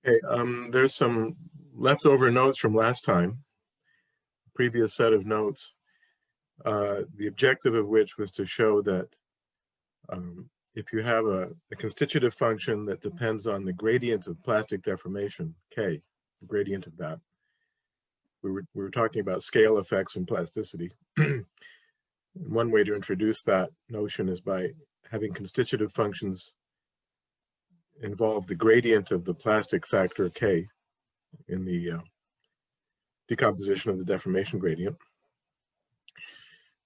Okay, there's some leftover notes from last time, previous set of notes, the objective of which was to show that if you have a constitutive function that depends on the gradient of plastic deformation, K, the gradient of that, we were talking about scale effects and plasticity. One way to introduce that notion is by having constitutive functions involve the gradient of the plastic factor K in the decomposition of the deformation gradient.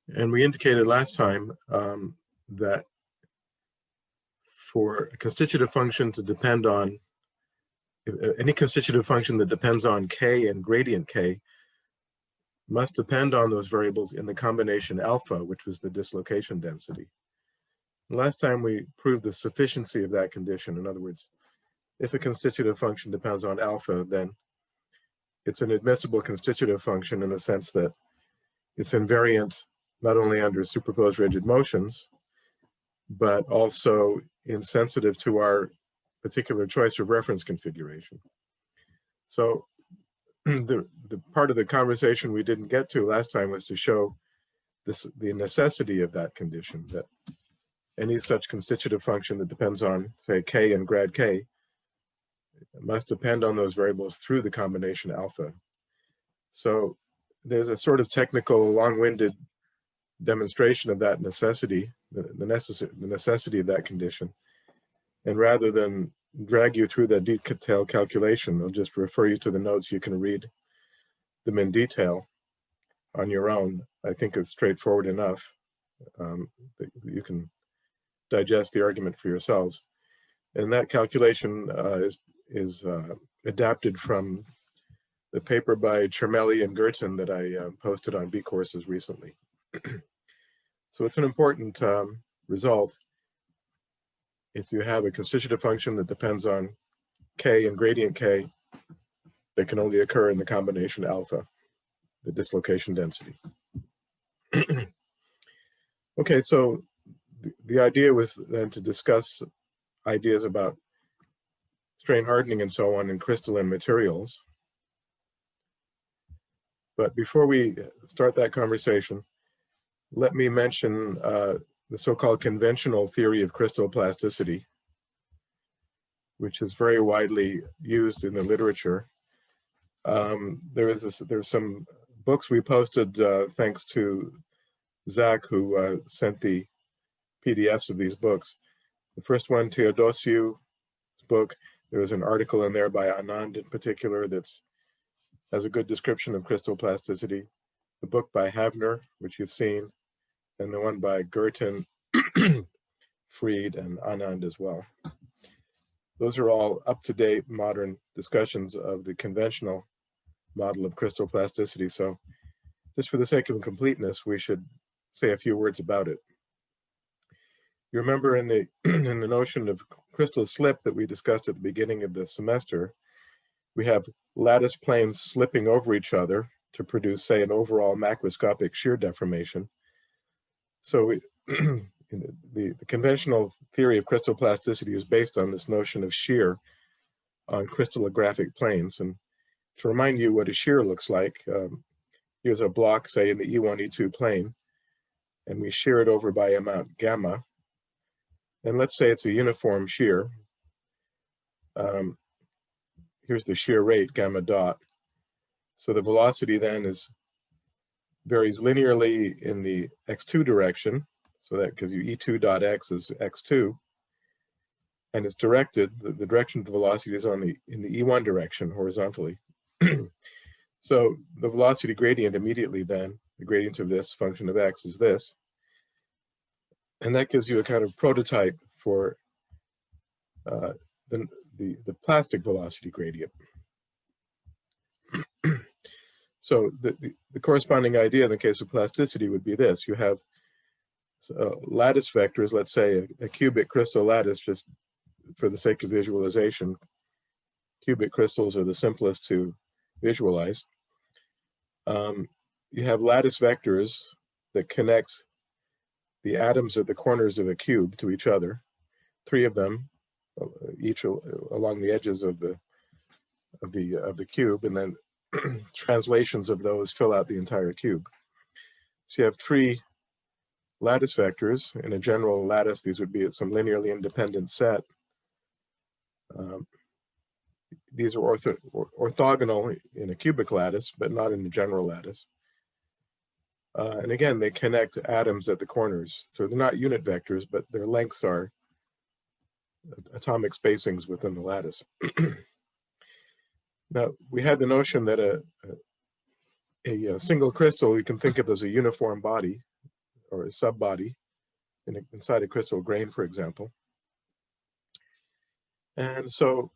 And we indicated last time that for a constitutive function to depend on, any constitutive function that depends on K and gradient K must depend on those variables in the combination alpha, which was the dislocation density. Last time we proved the sufficiency of that condition. In other words, if a constitutive function depends on alpha, then it's an admissible constitutive function in the sense that it's invariant not only under superposed rigid motions, but also insensitive to our particular choice of reference configuration. So the part of the conversation we didn't get to last time was to show the necessity of that condition, that any such constitutive function that depends on, say, K and grad K must depend on those variables through the combination alpha. So there's a sort of technical, long-winded demonstration of that necessity, the necessity of that condition. And rather than drag you through that detailed calculation, I'll just refer you to the notes. You can read them in detail on your own. I think it's straightforward enough that you can digest the argument for yourselves. And that calculation is adapted from the paper by Cermelli and Gerten that I posted on B courses recently. So it's an important result if you have a constitutive function that depends on K and gradient K that can only occur in the combination alpha, the dislocation density. Okay, so the idea was then to discuss ideas about strain hardening and so on in crystalline materials. But before we start that conversation, let me mention the so-called conventional theory of crystal plasticity, which is very widely used in the literature. There's some books we posted thanks to Zach, who sent the PDFs of these books. The first one, Theodosiu's book, there was an article in there by Anand in particular that has a good description of crystal plasticity. The book by Havner, which you've seen, and the one by Gerten, Fried, and Anand as well. Those are all up-to-date modern discussions of the conventional model of crystal plasticity. So just for the sake of completeness, we should say a few words about it. You remember in the in the notion of crystal slip that we discussed at the beginning of the semester, we have lattice planes slipping over each other to produce, say, an overall macroscopic shear deformation. So the conventional theory of crystal plasticity is based on this notion of shear on crystallographic planes. And to remind you what a shear looks like, here's a block, say, in the E1, E2 plane, and we shear it over by amount gamma. And let's say it's a uniform shear. Here's the shear rate, gamma dot. So the velocity then varies linearly in the x2 direction. So that gives you E2 dot x is x2. And it's directed, the direction of the velocity is in the E1 direction horizontally. So the velocity gradient immediately then, the gradient of this function of x is this. And that gives you a kind of prototype for the plastic velocity gradient. So the corresponding idea in the case of plasticity would be this. You have lattice vectors, let's say a cubic crystal lattice, just for the sake of visualization. Cubic crystals are the simplest to visualize. You have lattice vectors that connect the atoms at the corners of a cube to each other, 3 of them, each along the edges of the the cube, and then translations of those fill out the entire cube. So you have three lattice vectors. In a general lattice, these would be some linearly independent set. These are orthogonal in a cubic lattice, but not in a general lattice. And again, they connect atoms at the corners. So they're not unit vectors, but their lengths are atomic spacings within the lattice. Now, we had the notion that a single crystal you can think of as a uniform body or a subbody inside a crystal grain, for example. And so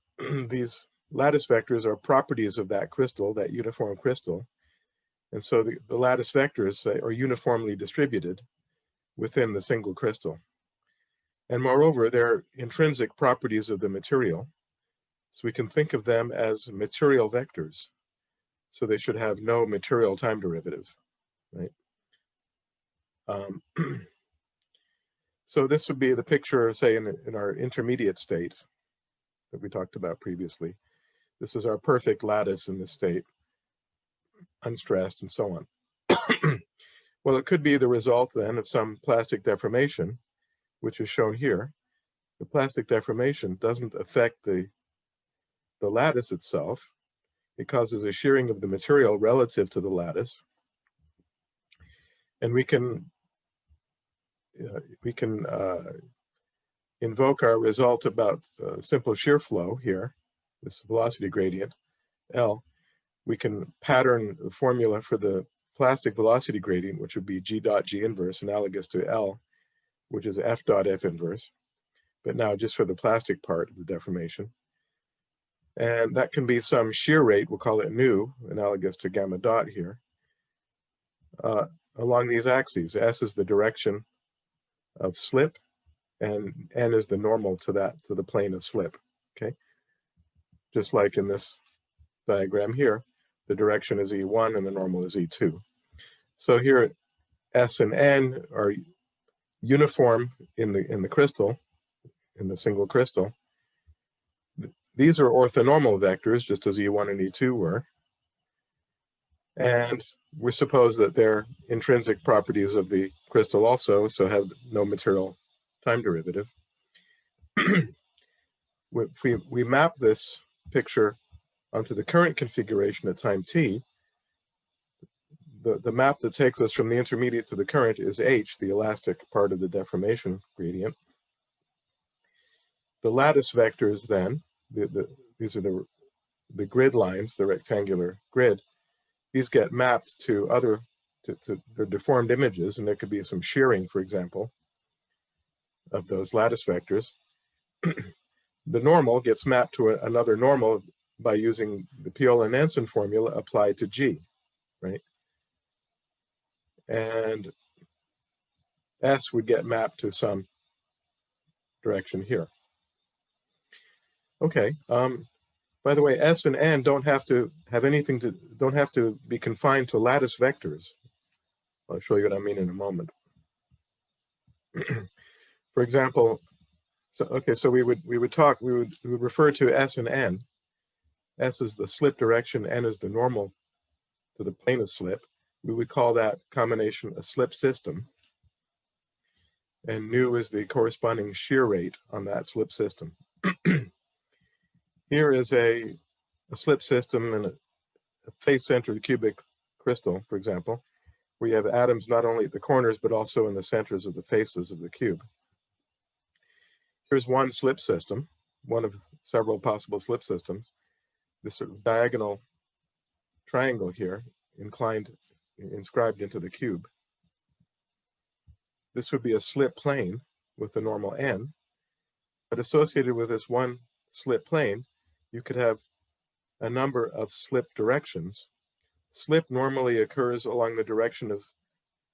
these lattice vectors are properties of that crystal, that uniform crystal. And so the lattice vectors are uniformly distributed within the single crystal. And moreover, they're intrinsic properties of the material. So we can think of them as material vectors. So they should have no material time derivative, right? So this would be the picture, say, in our intermediate state that we talked about previously. This is our perfect lattice in this state, unstressed and so on. Well, it could be the result then of some plastic deformation, which is shown here. The plastic deformation doesn't affect the lattice itself. It causes a shearing of the material relative to the lattice. And we can invoke our result about simple shear flow here, this velocity gradient, L. We can pattern the formula for the plastic velocity gradient, which would be G dot G inverse, analogous to L, which is F dot F inverse, but now just for the plastic part of the deformation. And that can be some shear rate, we'll call it nu, analogous to gamma dot here, along these axes. S is the direction of slip, and N is the normal to the plane of slip, okay? Just like in this diagram here, the direction is E1 and the normal is E2. So here, S and N are uniform in the crystal, in the single crystal. These are orthonormal vectors, just as E1 and E2 were. And we suppose that they're intrinsic properties of the crystal also, so have no material time derivative. If we map this picture onto the current configuration at time t, the map that takes us from the intermediate to the current is H, the elastic part of the deformation gradient. The lattice vectors then, these are the grid lines, the rectangular grid, these get mapped to their deformed images, and there could be some shearing, for example, of those lattice vectors. The normal gets mapped to another normal by using the Piola-Nansen formula applied to G, right? And S would get mapped to some direction here. Okay. By the way, S and N don't have to be confined to lattice vectors. I'll show you what I mean in a moment. For example, so we would refer to S and N. S is the slip direction, N is the normal to the plane of slip. We would call that combination a slip system. And nu is the corresponding shear rate on that slip system. Here is a slip system in a face-centered cubic crystal, for example, where you have atoms not only at the corners, but also in the centers of the faces of the cube. Here's one slip system, one of several possible slip systems. This sort of diagonal triangle here, inscribed into the cube. This would be a slip plane with the normal N, but associated with this one slip plane, you could have a number of slip directions. Slip normally occurs along the direction of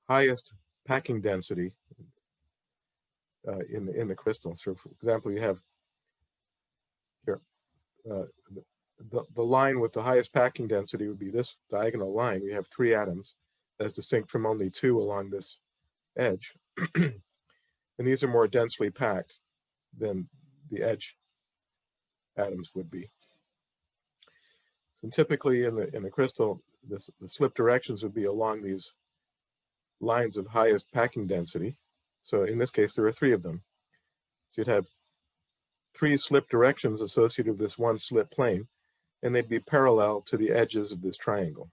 highest packing density in the crystal. So for example, you have here, the line with the highest packing density would be this diagonal line. We have 3 atoms as distinct from only 2 along this edge. And these are more densely packed than the edge atoms would be. So typically in the crystal, the slip directions would be along these lines of highest packing density. So in this case, there are 3 of them. So you'd have 3 slip directions associated with this one slip plane, and they'd be parallel to the edges of this triangle.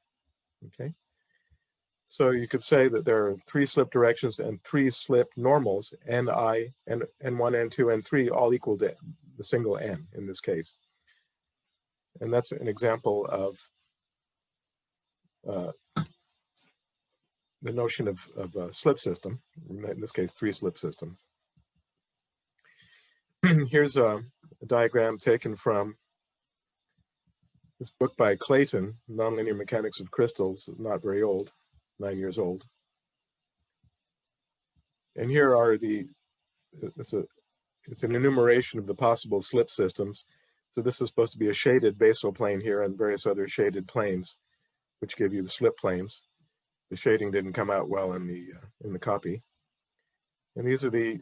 Okay. So you could say that there are 3 slip directions and 3 slip normals, Ni, N1, N2, N3, all equal to the single N in this case. And that's an example of the notion of a slip system, in this case, 3 slip systems. Here's a diagram taken from this book by Clayton, Nonlinear Mechanics of Crystals, not very old, 9 years old. And here are it's an enumeration of the possible slip systems. So this is supposed to be a shaded basal plane here and various other shaded planes, which give you the slip planes. The shading didn't come out well in the copy. And these are the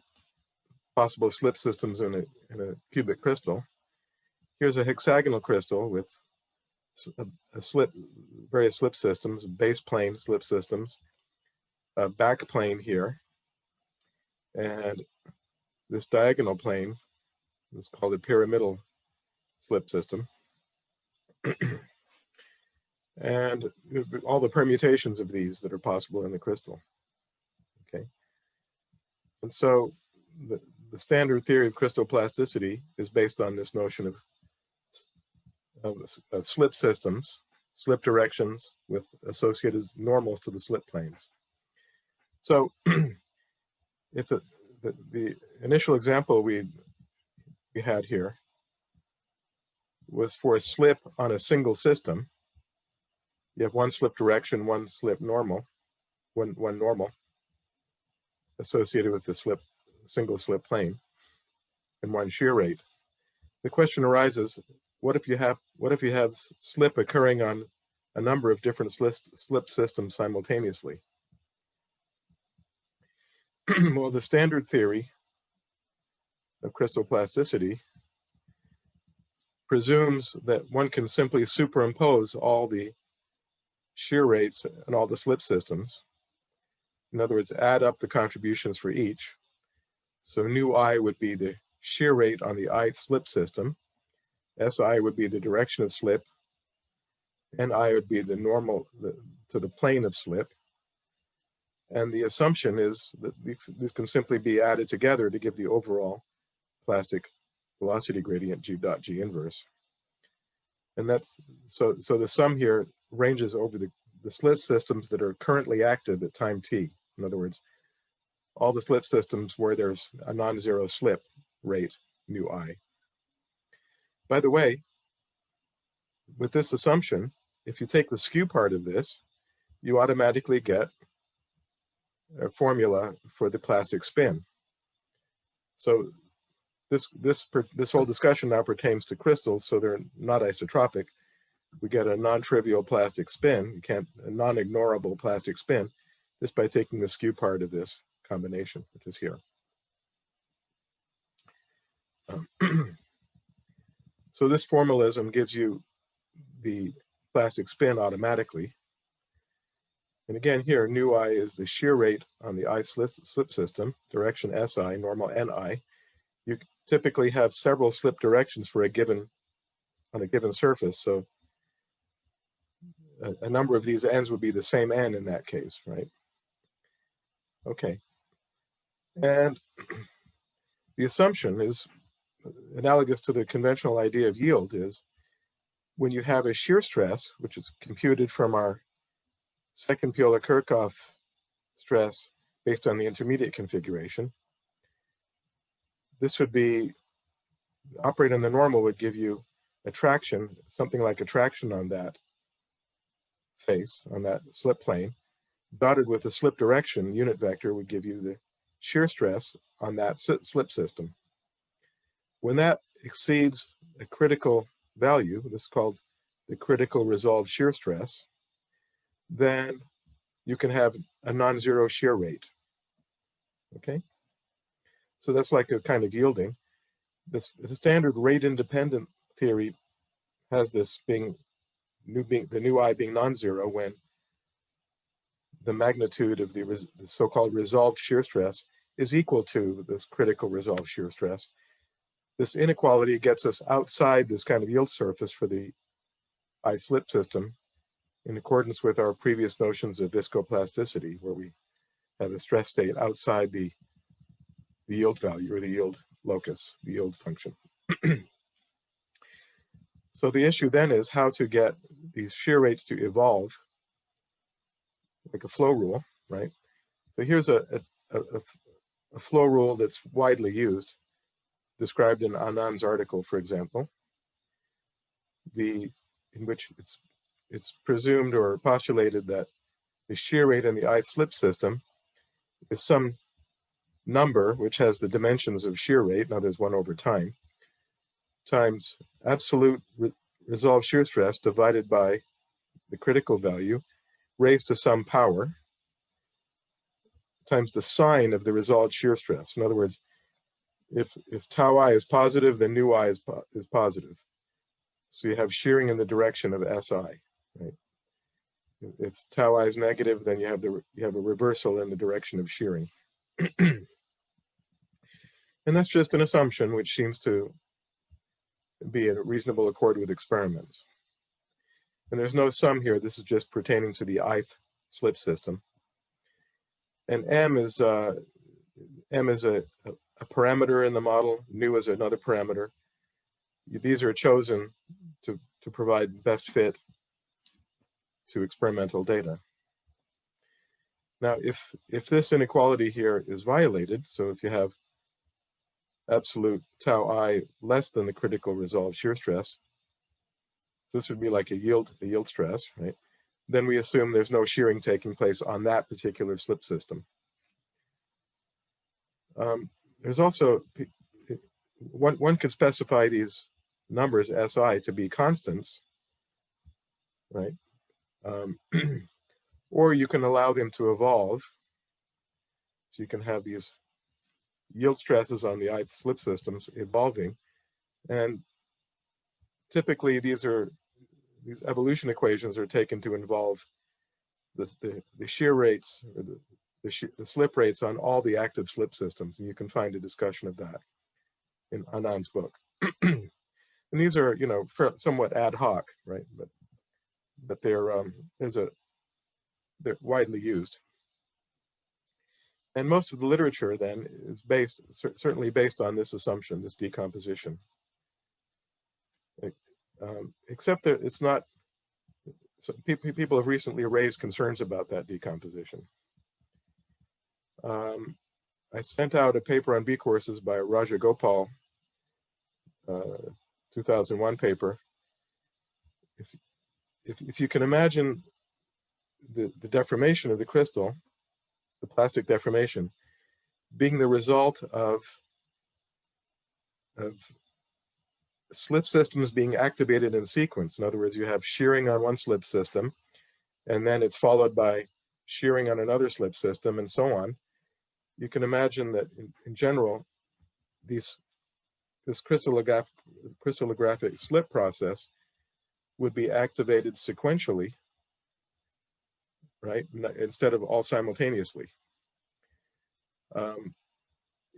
possible slip systems in a cubic crystal. Here's a hexagonal crystal with various slip systems, base plane slip systems, a back plane here, and this diagonal plane is called a pyramidal slip system. And all the permutations of these that are possible in the crystal. Okay. And so the standard theory of crystal plasticity is based on this notion of slip systems, slip directions with associated normals to the slip planes. So if the initial example we had here was for a slip on a single system, you have 1 slip direction, 1 slip normal, one normal associated with the single slip plane, and 1 shear rate. The question arises: what if you have slip occurring on a number of different slip systems simultaneously? Well, the standard theory of crystal plasticity presumes that one can simply superimpose all the shear rates and all the slip systems. In other words, add up the contributions for each. So nu I would be the shear rate on the ith slip system. Si would be the direction of slip. Ni would be the normal to the plane of slip. And the assumption is that these can simply be added together to give the overall plastic velocity gradient G dot G inverse. And that's so the sum here ranges over the slip systems that are currently active at time t. In other words, all the slip systems where there's a non-zero slip rate, nu I. By the way, with this assumption, if you take the skew part of this, you automatically get a formula for the plastic spin. So this whole discussion now pertains to crystals, so they're not isotropic. We get a non-trivial plastic spin, a non-ignorable plastic spin, just by taking the skew part of this combination, which is here. So this formalism gives you the plastic spin automatically. And again here, nu I is the shear rate on the I slip system, direction Si, normal Ni. You typically have several slip directions for on a given surface. So a number of these ends would be the same n in that case, right? Okay. And the assumption is analogous to the conventional idea of yield, is when you have a shear stress, which is computed from our second Piola-Kirchhoff stress based on the intermediate configuration, this would be, operate on the normal would give you a traction, something like a traction on that face, on that slip plane, dotted with the slip direction unit vector would give you the shear stress on that slip system. When that exceeds a critical value, this is called the critical resolved shear stress, then you can have a non-zero shear rate. Okay? So that's like a kind of yielding. The standard rate independent theory has this being the new I being non-zero when the magnitude of the so-called resolved shear stress is equal to this critical resolved shear stress. This inequality gets us outside this kind of yield surface for the I-slip system in accordance with our previous notions of viscoplasticity, where we have a stress state outside the yield value or the yield locus, the yield function. So the issue then is how to get these shear rates to evolve like a flow rule, right? So here's a flow rule that's widely used, described in Anand's article, for example, in which it's presumed or postulated that the shear rate in the I-slip system is some number which has the dimensions of shear rate, now there's 1 over time, times absolute resolved shear stress divided by the critical value raised to some power times the sign of the resolved shear stress. In other words, if tau I is positive, then nu I is positive. So you have shearing in the direction of SI, right? If tau I is negative, then you have a reversal in the direction of shearing. And that's just an assumption which seems to be in reasonable accord with experiments. And there's no sum here. This is just pertaining to the ith slip system. And M is a parameter in the model. Nu is another parameter. These are chosen to provide best fit to experimental data. Now, if this inequality here is violated, so if you have absolute tau I less than the critical resolved shear stress, this would be like a yield stress, right? Then we assume there's no shearing taking place on that particular slip system. There's also, one could specify these numbers SI to be constants, right? Or you can allow them to evolve. So you can have these yield stresses on the ith slip systems evolving. And typically these evolution equations are taken to involve the shear rates or the slip rates on all the active slip systems. And you can find a discussion of that in Anand's book. And these are, somewhat ad hoc, right? But they're widely used. And most of the literature then is certainly based on this assumption, this decomposition. Except that it's not, so people have recently raised concerns about that decomposition. I sent out a paper on B courses by Raja Gopal, 2001 paper. If you can imagine the deformation of the crystal, the plastic deformation, being the result of slip systems being activated in sequence. In other words, you have shearing on one slip system, and then it's followed by shearing on another slip system, and so on. You can imagine that in general, this crystallographic slip process would be activated sequentially, right? Instead of all simultaneously.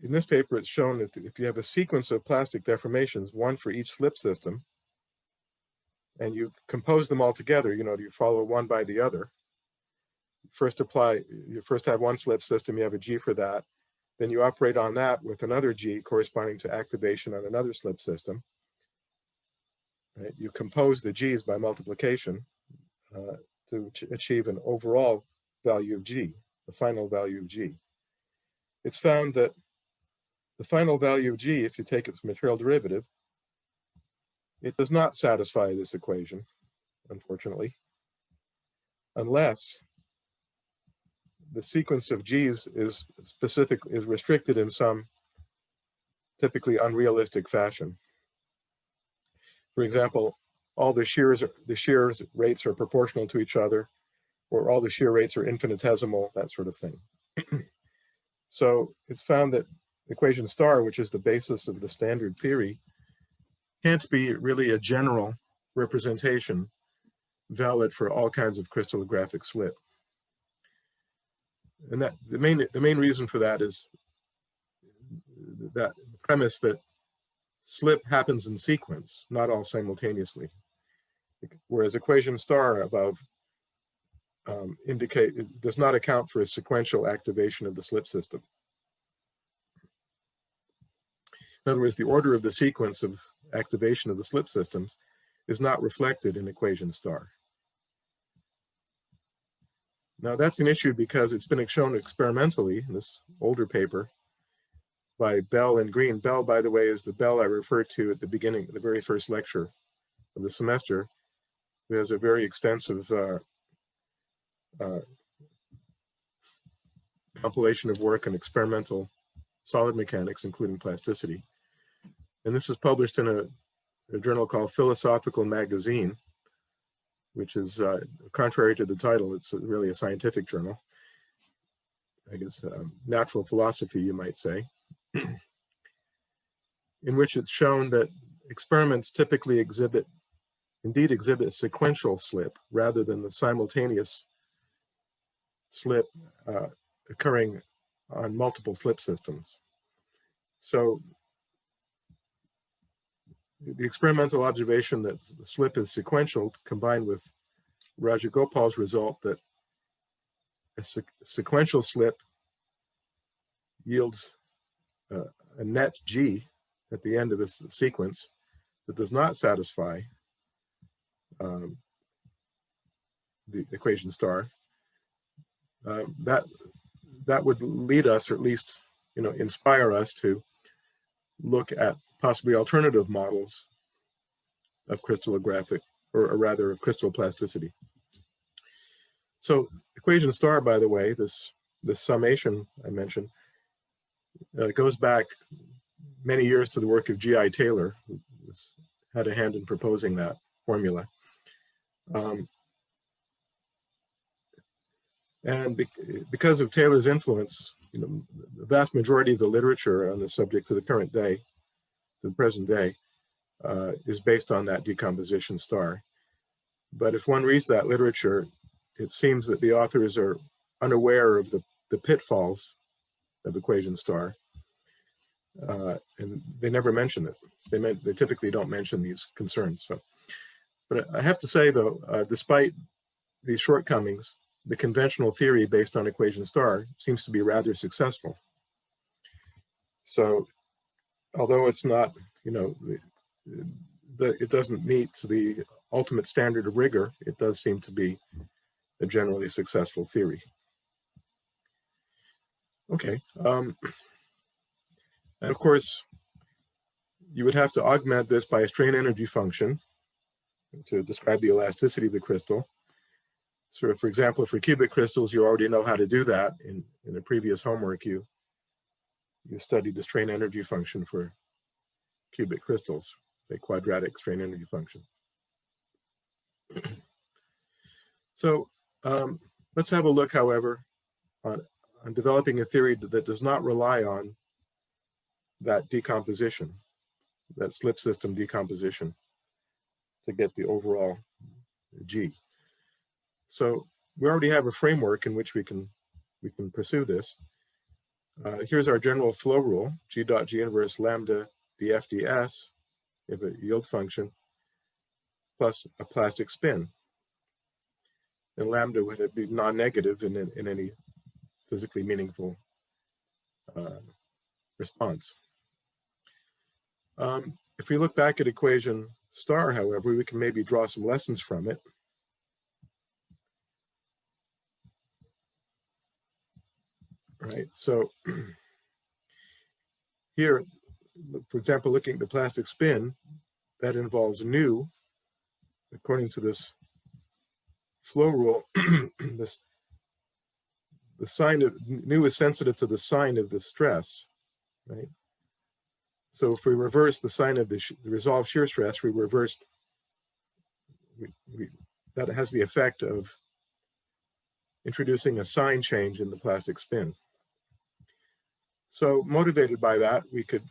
In this paper, it's shown if you have a sequence of plastic deformations, one for each slip system, and you compose them all together, you follow one by the other. You first have one slip system, you have a G for that, then you operate on that with another G corresponding to activation on another slip system. Right? You compose the G's by multiplication to achieve an overall value of G, the final value of G. It's found that the final value of G, if you take its material derivative, it does not satisfy this equation, unfortunately, unless the sequence of G's is restricted in some typically unrealistic fashion. For example, all the shear rates are proportional to each other, or all the shear rates are infinitesimal, that sort of thing. So it's found that equation star, which is the basis of the standard theory, can't be really a general representation valid for all kinds of crystallographic slip. And that the main reason for that is that premise that slip happens in sequence, not all simultaneously. Whereas equation star above does not account for a sequential activation of the slip system. In other words, the order of the sequence of activation of the slip systems is not reflected in equation star. Now that's an issue because it's been shown experimentally in this older paper by Bell and Green. Bell, by the way, is the Bell I referred to at the beginning, the very first lecture of the semester, who has a very extensive compilation of work on experimental solid mechanics, including plasticity. And this is published in a journal called Philosophical Magazine, which is, contrary to the title, it's really a scientific journal. I guess natural philosophy, you might say, in which it's shown that experiments typically exhibit sequential slip rather than the simultaneous slip occurring on multiple slip systems. So the experimental observation that the slip is sequential, combined with Rajagopal's result that a sequential slip yields a net G at the end of a sequence that does not satisfy the equation star, that would lead us, or at least inspire us to look at possibly alternative models of crystallographic, or rather of crystal plasticity. So equation star, by the way, this summation I mentioned, goes back many years to the work of G.I. Taylor, who had a hand in proposing that formula. And because of Taylor's influence, the vast majority of the literature on the subject to the present day, is based on that decomposition star. But if one reads that literature, it seems that the authors are unaware of the pitfalls of equation star, and they never mention it. They typically don't mention these concerns. So, but I have to say though, despite these shortcomings, the conventional theory based on equation star seems to be rather successful. So, although it's not, it doesn't meet the ultimate standard of rigor, it does seem to be a generally successful theory. Okay, and of course, you would have to augment this by a strain energy function to describe the elasticity of the crystal. So for example, for cubic crystals, you already know how to do that. In a previous homework, you studied the strain energy function for cubic crystals, a quadratic strain energy function. So let's have a look, however, on developing a theory that does not rely on that decomposition, that slip system decomposition, to get the overall G. So we already have a framework in which we can pursue this. Here's our general flow rule: G dot G inverse lambda df ds, you have a yield function, plus a plastic spin. And lambda would be non-negative in any physically meaningful response. If we look back at equation star, however, we can maybe draw some lessons from it. Right, so here, for example, looking at the plastic spin, that involves nu, according to this flow rule. The sign of nu is sensitive to the sign of the stress, right? So if we reverse the sign of the resolved shear stress, that has the effect of introducing a sign change in the plastic spin. So motivated by that, we could,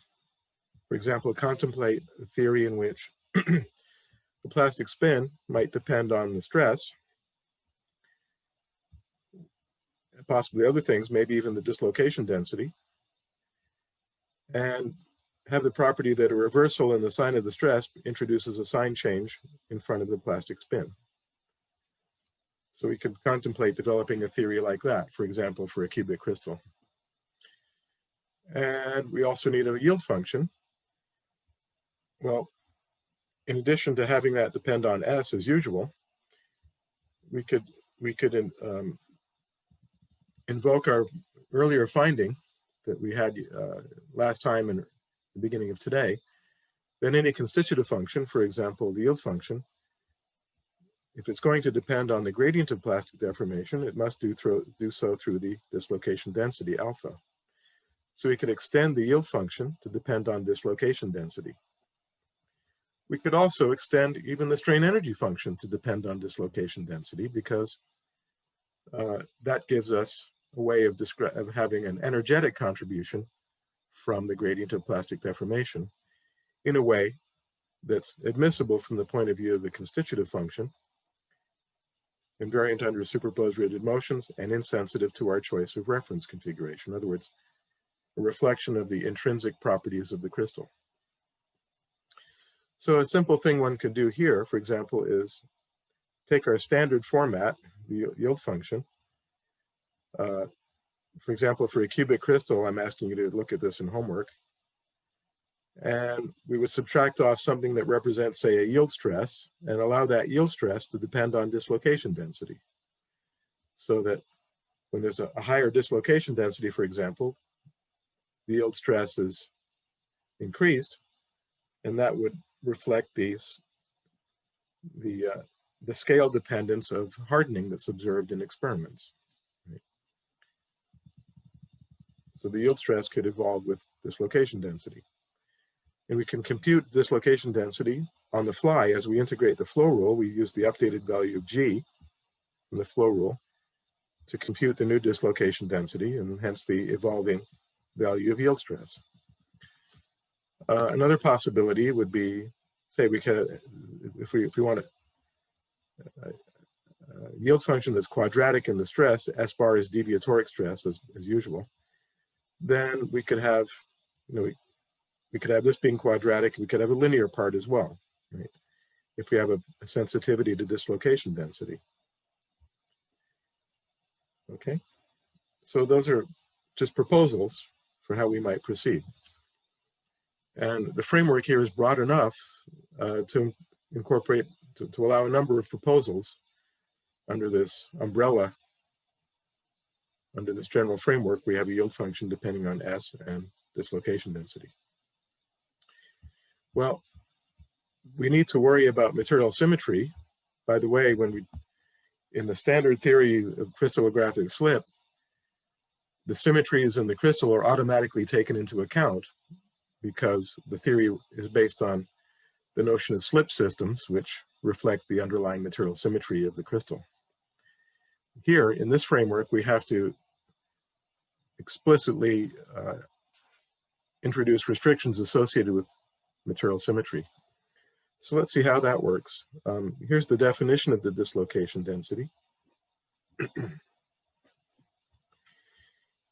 for example, contemplate a theory in which The plastic spin might depend on the stress, and possibly other things, maybe even the dislocation density, and have the property that a reversal in the sign of the stress introduces a sign change in front of the plastic spin. So we could contemplate developing a theory like that, for example, for a cubic crystal. And we also need a yield function. Well, in addition to having that depend on S as usual, we could invoke our earlier finding that we had last time in the beginning of today, that any constitutive function, for example, the yield function, if it's going to depend on the gradient of plastic deformation, it must do so through the dislocation density alpha. So we could extend the yield function to depend on dislocation density. We could also extend even the strain energy function to depend on dislocation density, because that gives us a way of having an energetic contribution from the gradient of plastic deformation in a way that's admissible from the point of view of the constitutive function, invariant under superposed rigid motions, and insensitive to our choice of reference configuration. In other words, a reflection of the intrinsic properties of the crystal. So a simple thing one could do here, for example, is take our standard format, the yield function. For example, for a cubic crystal, I'm asking you to look at this in homework. And we would subtract off something that represents, say, a yield stress, and allow that yield stress to depend on dislocation density. So that when there's a higher dislocation density, for example, the yield stress is increased, and that would reflect the scale dependence of hardening that's observed in experiments. Right? So the yield stress could evolve with dislocation density. And we can compute dislocation density on the fly. As we integrate the flow rule, we use the updated value of G from the flow rule to compute the new dislocation density, and hence the evolving value of yield stress. Another possibility would be, say, we can, if we want a yield function that's quadratic in the stress, S bar is deviatoric stress as usual, then we could have, we could have this being quadratic. We could have a linear part as well, right? If we have a sensitivity to dislocation density. Okay, so those are just proposals for how we might proceed. And the framework here is broad enough to incorporate, to allow a number of proposals under this umbrella. Under this general framework, we have a yield function depending on S and dislocation density. Well, we need to worry about material symmetry. By the way, in the standard theory of crystallographic slip, the symmetries in the crystal are automatically taken into account because the theory is based on the notion of slip systems, which reflect the underlying material symmetry of the crystal. Here, in this framework, we have to explicitly introduce restrictions associated with material symmetry. So let's see how that works. Here's the definition of the dislocation density.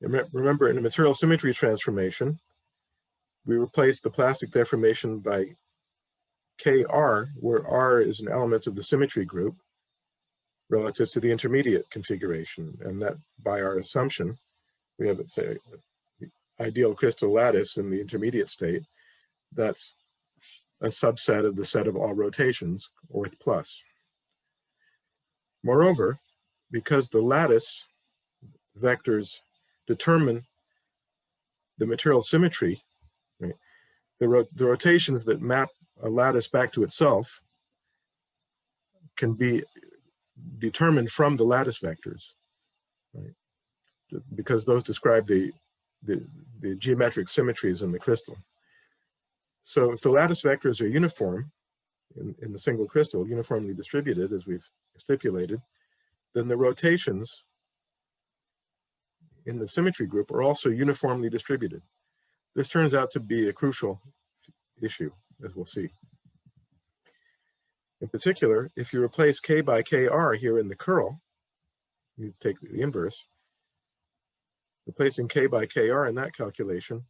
Remember, in a material symmetry transformation, we replace the plastic deformation by Kr, where R is an element of the symmetry group relative to the intermediate configuration. And that, by our assumption, we have, say, the ideal crystal lattice in the intermediate state. That's a subset of the set of all rotations, orth plus. Moreover, because the lattice vectors determine the material symmetry, right, the rotations that map a lattice back to itself can be determined from the lattice vectors, right? Because those describe the geometric symmetries in the crystal. So if the lattice vectors are uniform in the single crystal, uniformly distributed as we've stipulated, then the rotations in the symmetry group are also uniformly distributed. This turns out to be a crucial issue, as we'll see. In particular, if you replace k by kr here in the curl, you take the inverse, replacing k by kr in that calculation,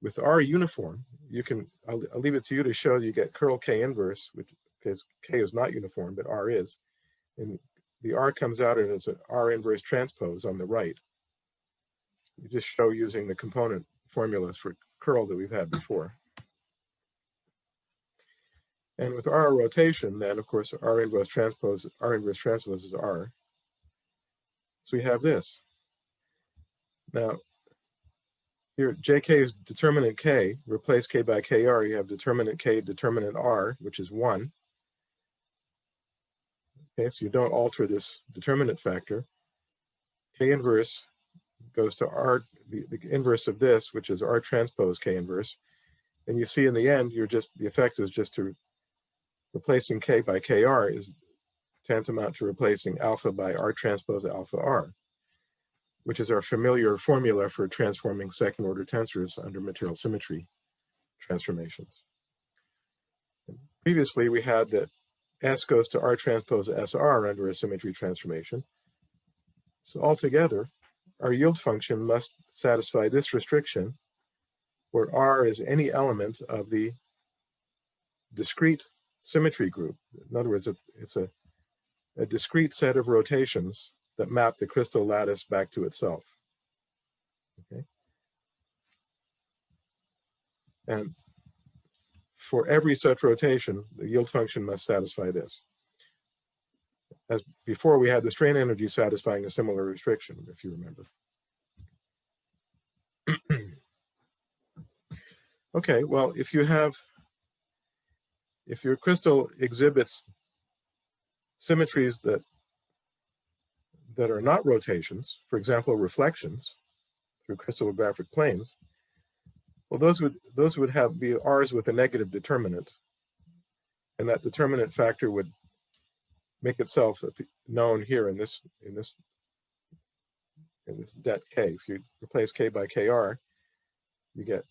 with r uniform, you can, I'll leave it to you to show you get curl k inverse, which because k is not uniform, but r is. And the r comes out and it's an r inverse transpose on the right. You just show using the component formulas for curl that we've had before. And with r rotation, then of course r inverse transpose is r. So we have this. Now, here jk is determinant k, replace k by kr, you have determinant k, determinant r, which is 1. Okay, so you don't alter this determinant factor. K inverse goes to r, the inverse of this, which is r transpose k inverse. And you see in the end, the effect is just to replacing k by kr is tantamount to replacing alpha by r transpose alpha r, which is our familiar formula for transforming second order tensors under material symmetry transformations. Previously, we had that S goes to R transpose SR under a symmetry transformation. So altogether, our yield function must satisfy this restriction where R is any element of the discrete symmetry group. In other words, it's a discrete set of rotations that map the crystal lattice back to itself. Okay. And for every such rotation, the yield function must satisfy this. As before, we had the strain energy satisfying a similar restriction, if you remember. Okay, well, if your crystal exhibits symmetries that are not rotations, for example, reflections through crystallographic planes, well, those would be R's with a negative determinant, and that determinant factor would make itself known here in this det k. If you replace k by kr, you get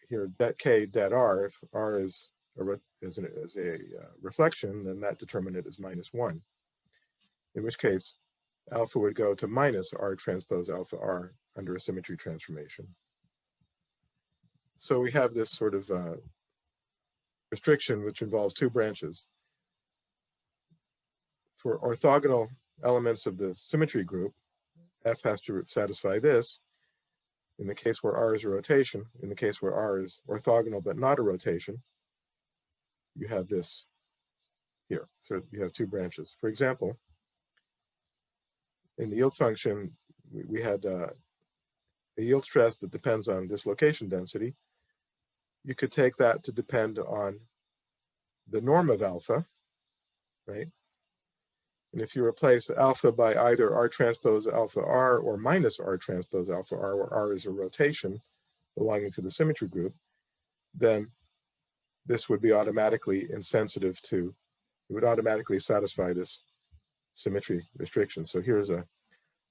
here det k det r. If r is a reflection, then that determinant is -1. In which case, alpha would go to minus r transpose alpha r under a symmetry transformation. So we have this sort of restriction which involves two branches. For orthogonal elements of the symmetry group, F has to satisfy this. In the case where R is a rotation, in the case where R is orthogonal but not a rotation, you have this here. So you have two branches. For example, in the yield function, we had a yield stress that depends on dislocation density. You could take that to depend on the norm of alpha, right? And if you replace alpha by either R transpose alpha R or minus R transpose alpha R, where R is a rotation belonging to the symmetry group, then this would be automatically insensitive to, it would automatically satisfy this symmetry restriction. So here's a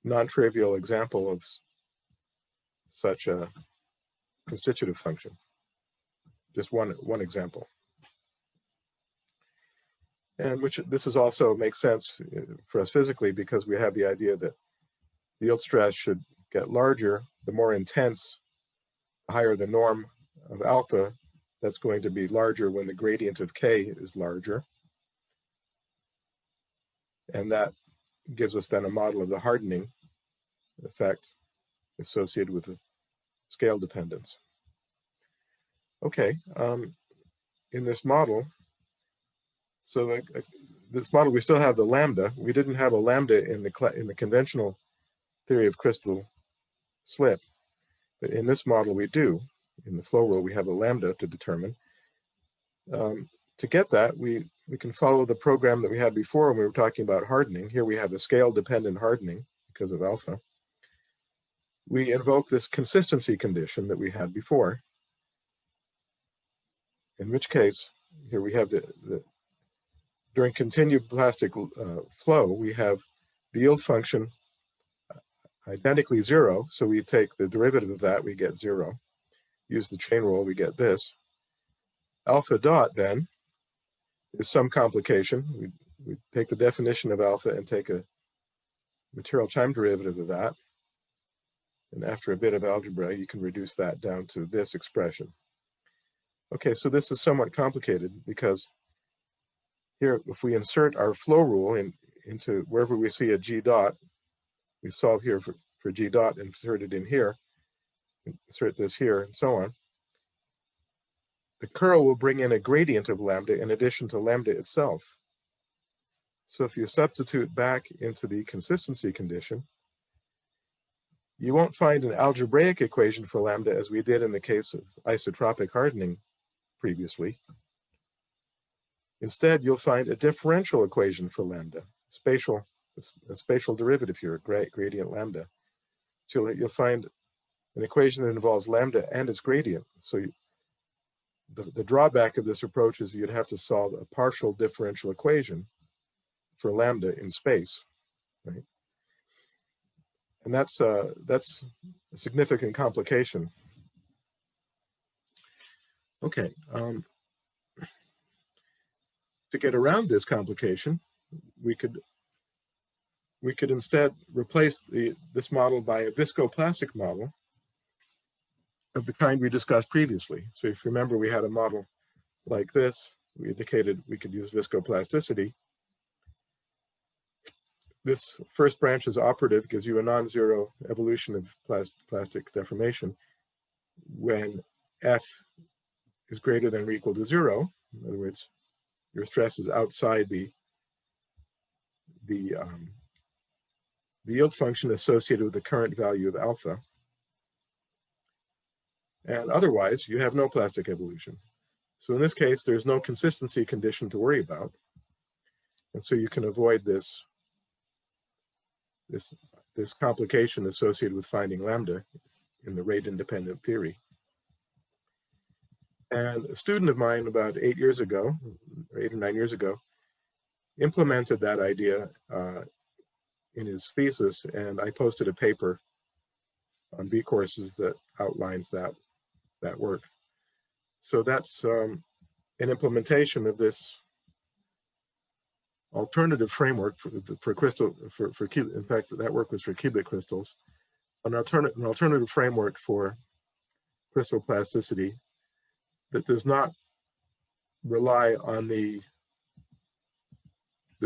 non-trivial example of such a constitutive function. Just one example. And which this is also makes sense for us physically because we have the idea that the yield stress should get larger, the more intense, the higher the norm of alpha, that's going to be larger when the gradient of k is larger. And that gives us then a model of the hardening effect associated with the scale dependence. Okay, in this model, so this model, we still have the lambda. We didn't have a lambda in the conventional theory of crystal slip, but in this model we do. In the flow rule, we have a lambda to determine. To get that, we can follow the program that we had before when we were talking about hardening. Here we have a scale-dependent hardening because of alpha. We invoke this consistency condition that we had before, in which case, here we have during continued plastic flow, we have the yield function identically 0. So we take the derivative of that, we get 0. Use the chain rule, we get this. Alpha dot then is some complication. We take the definition of alpha and take a material time derivative of that. And after a bit of algebra, you can reduce that down to this expression. Okay, so this is somewhat complicated because here, if we insert our flow rule into wherever we see a G dot, we solve here for G dot, insert it in here, insert this here, and so on. The curl will bring in a gradient of lambda in addition to lambda itself. So if you substitute back into the consistency condition, you won't find an algebraic equation for lambda as we did in the case of isotropic hardening previously. Instead, you'll find a differential equation for lambda, a spatial derivative here, gradient lambda. So you'll find an equation that involves lambda and its gradient. So the drawback of this approach is you'd have to solve a partial differential equation for lambda in space, right? And that's a significant complication. Okay, to get around this complication, we could instead replace this model by a viscoplastic model of the kind we discussed previously. So if you remember, we had a model like this. We indicated we could use viscoplasticity. This first branch is operative, gives you a non-zero evolution of plastic deformation when F is greater than or equal to 0. In other words, your stress is outside the yield function associated with the current value of alpha. And otherwise, you have no plastic evolution. So in this case, there's no consistency condition to worry about. And so you can avoid this complication associated with finding lambda in the rate-independent theory. And a student of mine about 8 years ago, or 8 or 9 years ago, implemented that idea in his thesis, and I posted a paper on B courses that outlines that work. So that's an implementation of this alternative framework for crystal, in fact, that work was for cubic crystals, an alternative framework for crystal plasticity that does not rely on this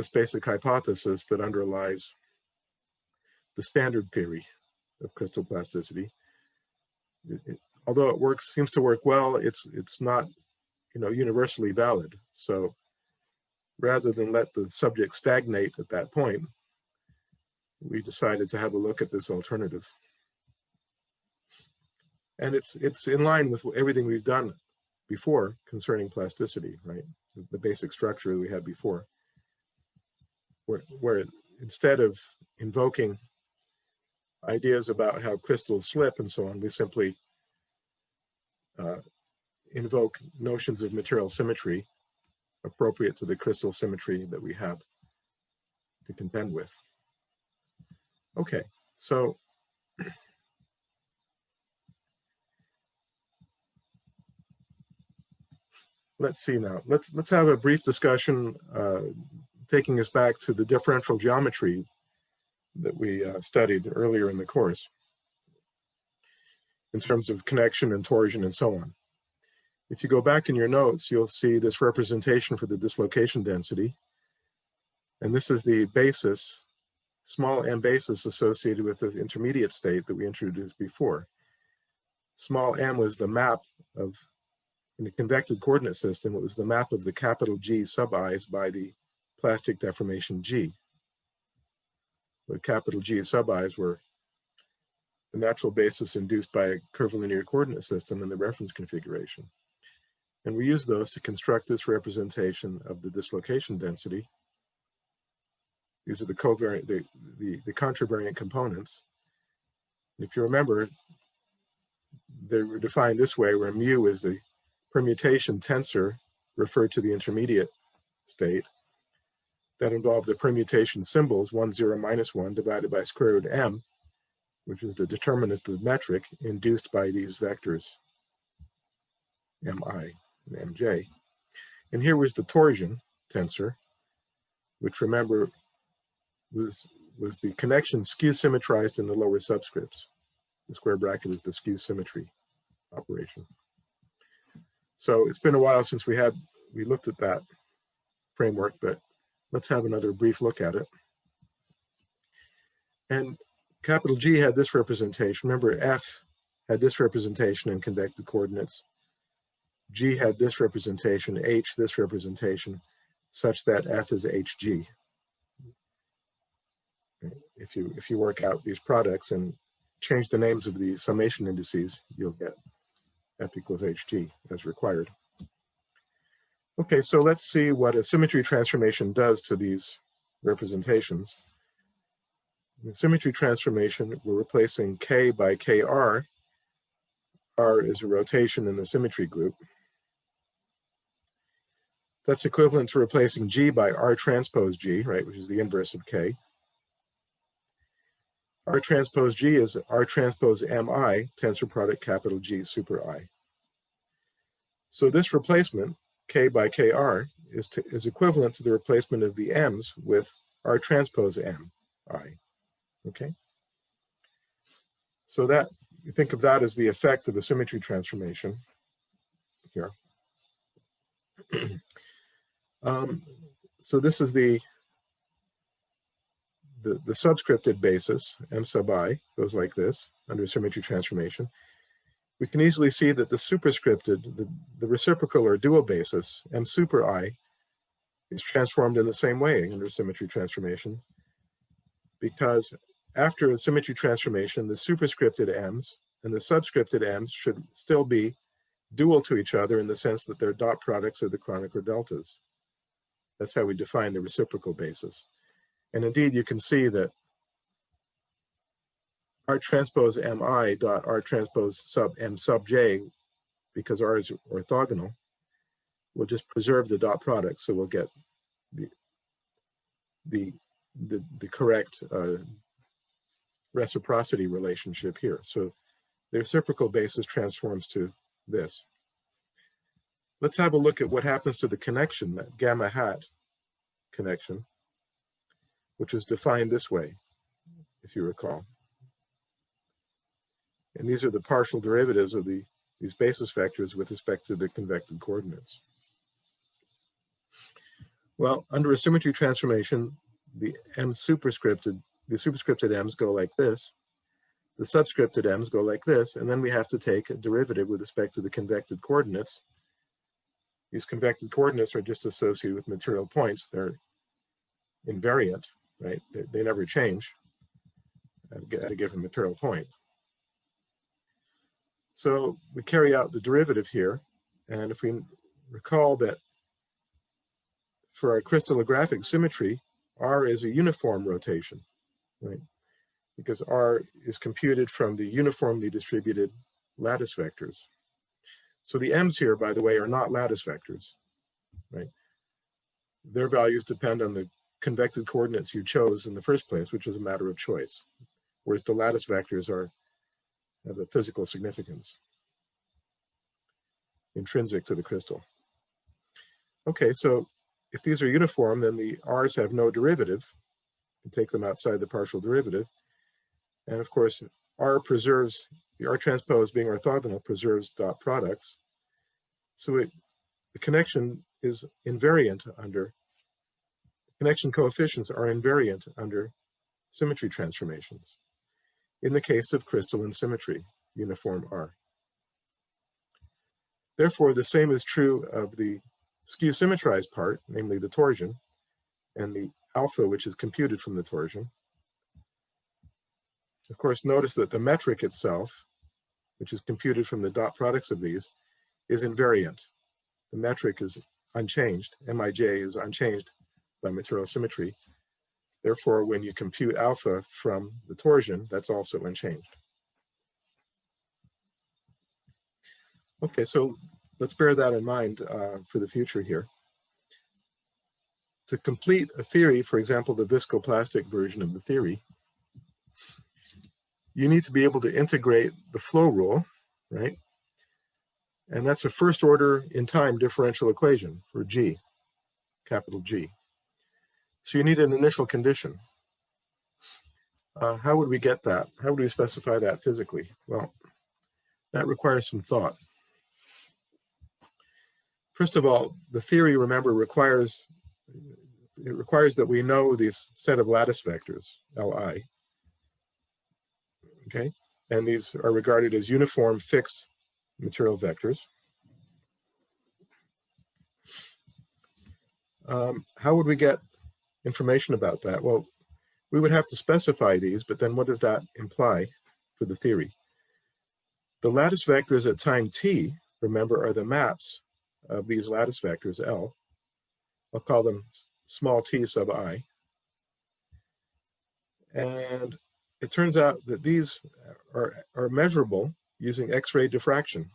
basic hypothesis that underlies the standard theory of crystal plasticity. Although it seems to work well, it's not, universally valid. So rather than let the subject stagnate at that point, we decided to have a look at this alternative. And it's in line with everything we've done before concerning plasticity, right? The basic structure we had before, where instead of invoking ideas about how crystals slip and so on, we simply invoke notions of material symmetry appropriate to the crystal symmetry that we have to contend with. Okay, so let's see now. Let's have a brief discussion taking us back to the differential geometry that we studied earlier in the course in terms of connection and torsion and so on. If you go back in your notes, you'll see this representation for the dislocation density. And this is the basis, small m basis associated with the intermediate state that we introduced before. Small m was the map of, in a convected coordinate system, it was the map of the capital G sub i's by the plastic deformation G. The capital G sub i's were the natural basis induced by a curvilinear coordinate system in the reference configuration. And we use those to construct this representation of the dislocation density. These are the covariant, the contravariant components. And if you remember, they were defined this way, where mu is the permutation tensor referred to the intermediate state that involved the permutation symbols 1, 0, -1 divided by square root m, which is the determinant of the metric induced by these vectors mi and mj. And here was the torsion. tensor, which remember was the connection skew symmetrized in the lower subscripts. The square bracket is the skew symmetry operation. So it's been a while since we looked at that framework, but let's have another brief look at it. And capital G had this representation. Remember, F had this representation in convective coordinates. G had this representation, H this representation, such that F is HG. If you work out these products and change the names of the summation indices, you'll get F equals HG as required. Okay, so let's see what a symmetry transformation does to these representations. In symmetry transformation, we're replacing K by KR. R is a rotation in the symmetry group. That's equivalent to replacing G by R transpose G, right, which is the inverse of K. R transpose G is R transpose MI, tensor product capital G super I. So this replacement, K by KR, is equivalent to the replacement of the M's with R transpose MI, okay? So that, you think of that as the effect of the symmetry transformation here. So this is the subscripted basis, M sub I, goes like this under symmetry transformation. We can easily see that the superscripted, the reciprocal or dual basis, M super I, is transformed in the same way under symmetry transformation, because after a symmetry transformation, the superscripted M's and the subscripted M's should still be dual to each other in the sense that they're dot products of the Kronecker deltas. That's how we define the reciprocal basis. And indeed, you can see that R transpose MI dot R transpose sub M sub J, because R is orthogonal, will just preserve the dot product, so we'll get the correct reciprocity relationship here. So the reciprocal basis transforms to this. Let's have a look at what happens to the connection, that gamma hat connection, which is defined this way, if you recall. And these are the partial derivatives of these basis vectors with respect to the convective coordinates. Well, under a symmetry transformation, the superscripted M's go like this, the subscripted M's go like this, and then we have to take a derivative with respect to the convective coordinates. These convective coordinates are just associated with material points. They're invariant, right? They never change at a given material point. So we carry out the derivative here, and if we recall that for our crystallographic symmetry, R is a uniform rotation, right? Because R is computed from the uniformly distributed lattice vectors. So the M's here, by the way, are not lattice vectors, right? Their values depend on the convective coordinates you chose in the first place, which is a matter of choice, whereas the lattice vectors have a physical significance intrinsic to the crystal. Okay, so if these are uniform, then the R's have no derivative. You take them outside the partial derivative. And of course, R preserves, the R transpose being orthogonal preserves dot products. So the connection is invariant under, connection coefficients are invariant under symmetry transformations. In the case of crystalline symmetry, uniform R. Therefore, the same is true of the skew symmetrized part, namely the torsion, and the alpha, which is computed from the torsion. Of course, notice that the metric itself, which is computed from the dot products of these, is invariant. The metric is unchanged. Mij is unchanged by material symmetry. Therefore, when you compute alpha from the torsion, that's also unchanged. Okay, so let's bear that in mind for the future here. To complete a theory, for example, the viscoplastic version of the theory, you need to be able to integrate the flow rule, right? And that's a first order in time differential equation for G. capital G. So you need an initial condition. How would we get that? How would we specify that physically? Well, that requires some thought. First of all, the theory, remember, requires that we know this set of lattice vectors, Li, okay? And these are regarded as uniform fixed material vectors. How would we get information about that? Well, we would have to specify these, but then what does that imply for the theory? The lattice vectors at time t, remember, are the maps of these lattice vectors L. I'll call them small t sub I. And it turns out that these are measurable using X-ray diffraction.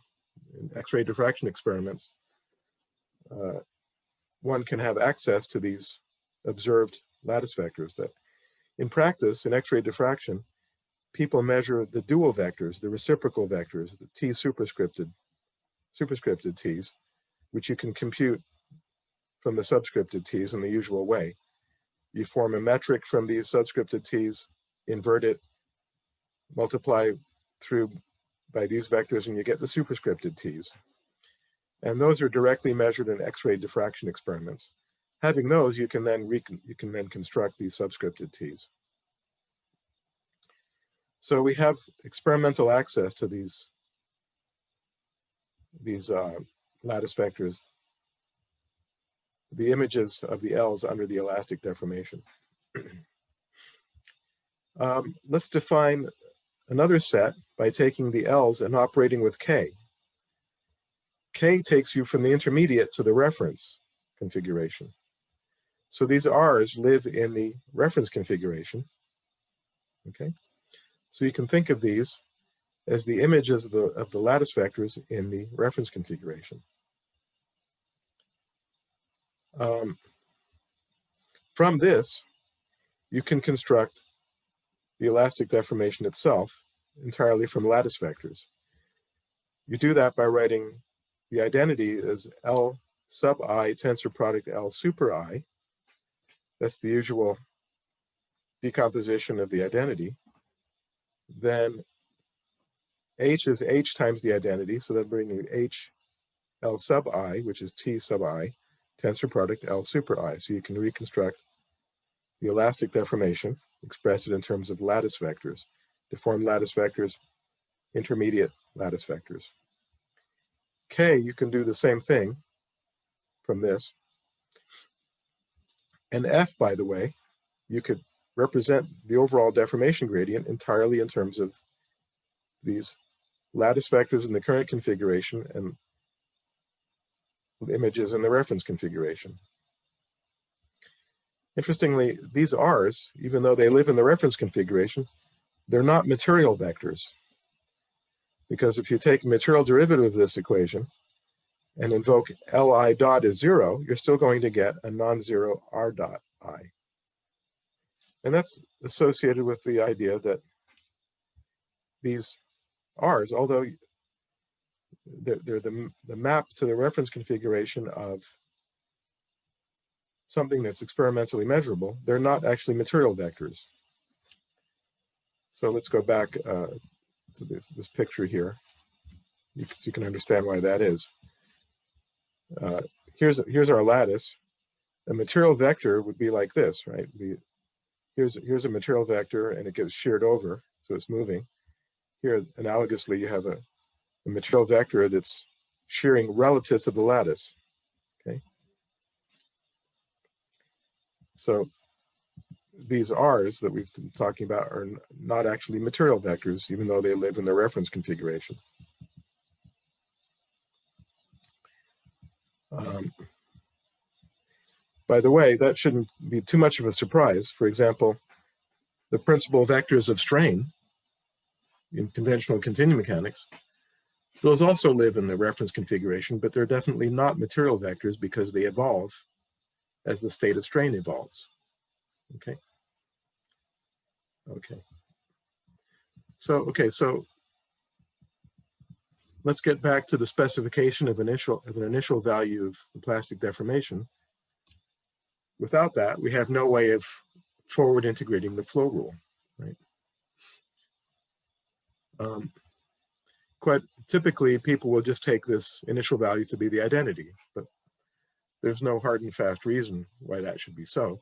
In X-ray diffraction experiments, one can have access to these observed lattice vectors that, in practice, in X-ray diffraction, people measure the dual vectors, the reciprocal vectors, the t superscripted t's, which you can compute from the subscripted t's in the usual way. You form a metric from these subscripted t's, invert it, multiply through by these vectors, and you get the superscripted t's. And those are directly measured in X-ray diffraction experiments. Having those, you can then construct these subscripted t's. So we have experimental access to these lattice vectors, the images of the L's under the elastic deformation. Let's define another set by taking the L's and operating with K. K takes you from the intermediate to the reference configuration. So these R's live in the reference configuration, okay? So you can think of these as the images of the lattice vectors in the reference configuration. From this, you can construct the elastic deformation itself entirely from lattice vectors. You do that by writing the identity as L sub I tensor product L super I. That's the usual decomposition of the identity. Then H is H times the identity, so that brings you H L sub I, which is T sub I, tensor product L super I. So you can reconstruct the elastic deformation, express it in terms of lattice vectors, deformed lattice vectors, intermediate lattice vectors. K, you can do the same thing from this. And F, by the way, you could represent the overall deformation gradient entirely in terms of these lattice vectors in the current configuration and images in the reference configuration. Interestingly, these R's, even though they live in the reference configuration, they're not material vectors. Because if you take a material derivative of this equation and invoke Li dot as 0, you're still going to get a non-zero R dot I. And that's associated with the idea that these R's, although they're the map to the reference configuration of something that's experimentally measurable, they're not actually material vectors. So let's go back to this picture here. You can understand why that is. Here's our lattice. A material vector would be like this, right? Here's a material vector and it gets sheared over, so it's moving. Here, analogously, you have a material vector that's shearing relative to the lattice, okay? So these R's that we've been talking about are not actually material vectors, even though they live in the reference configuration. By the way, that shouldn't be too much of a surprise. For example, the principal vectors of strain in conventional continuum mechanics, those also live in the reference configuration, but they're definitely not material vectors because they evolve as the state of strain evolves. Okay. So let's get back to the specification of an initial value of the plastic deformation. Without that, we have no way of forward integrating the flow rule, right? Quite typically, people will just take this initial value to be the identity, but there's no hard and fast reason why that should be so.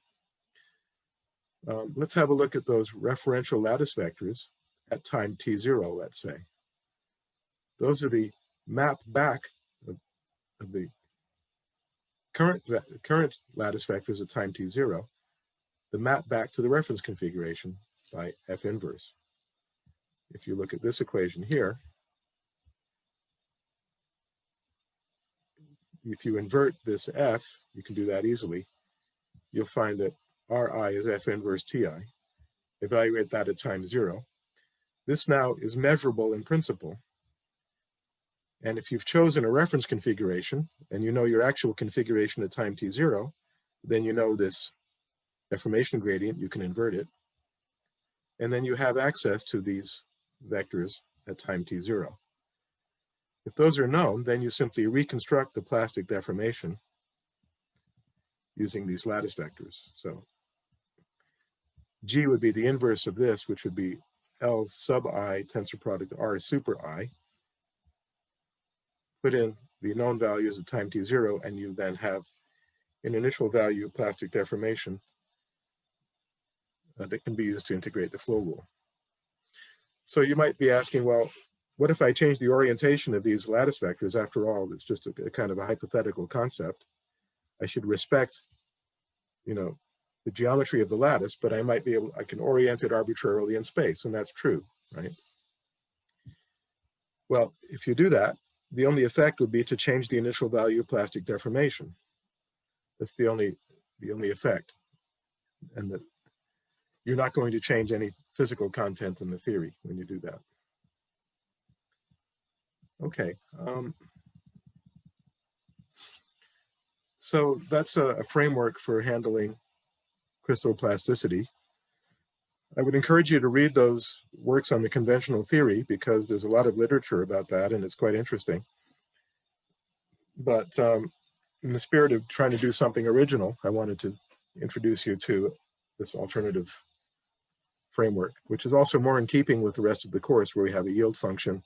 Let's have a look at those referential lattice vectors at time t0, let's say. Those are the map back of the current lattice vectors at time t0, the map back to the reference configuration by F inverse. If you look at this equation here, if you invert this F, you can do that easily, you'll find that Ri is F inverse Ti. Evaluate that at time 0. This now is measurable in principle. And if you've chosen a reference configuration and you know your actual configuration at time t0, then you know this deformation gradient, you can invert it. And then you have access to these vectors at time t0. If those are known, then you simply reconstruct the plastic deformation using these lattice vectors. So G would be the inverse of this, which would be L sub I tensor product R super I. Put in the known values at time t0, and you then have an initial value of plastic deformation that can be used to integrate the flow rule. So you might be asking, well, what if I change the orientation of these lattice vectors? After all, it's just a kind of a hypothetical concept. I should respect, the geometry of the lattice, but I can orient it arbitrarily in space, and that's true, right? Well, if you do that, the only effect would be to change the initial value of plastic deformation. That's the only effect, and that you're not going to change any physical content in the theory when you do that. Okay. So that's a framework for handling crystal plasticity. I would encourage you to read those works on the conventional theory because there's a lot of literature about that and it's quite interesting. But in the spirit of trying to do something original, I wanted to introduce you to this alternative framework, which is also more in keeping with the rest of the course where we have a yield function,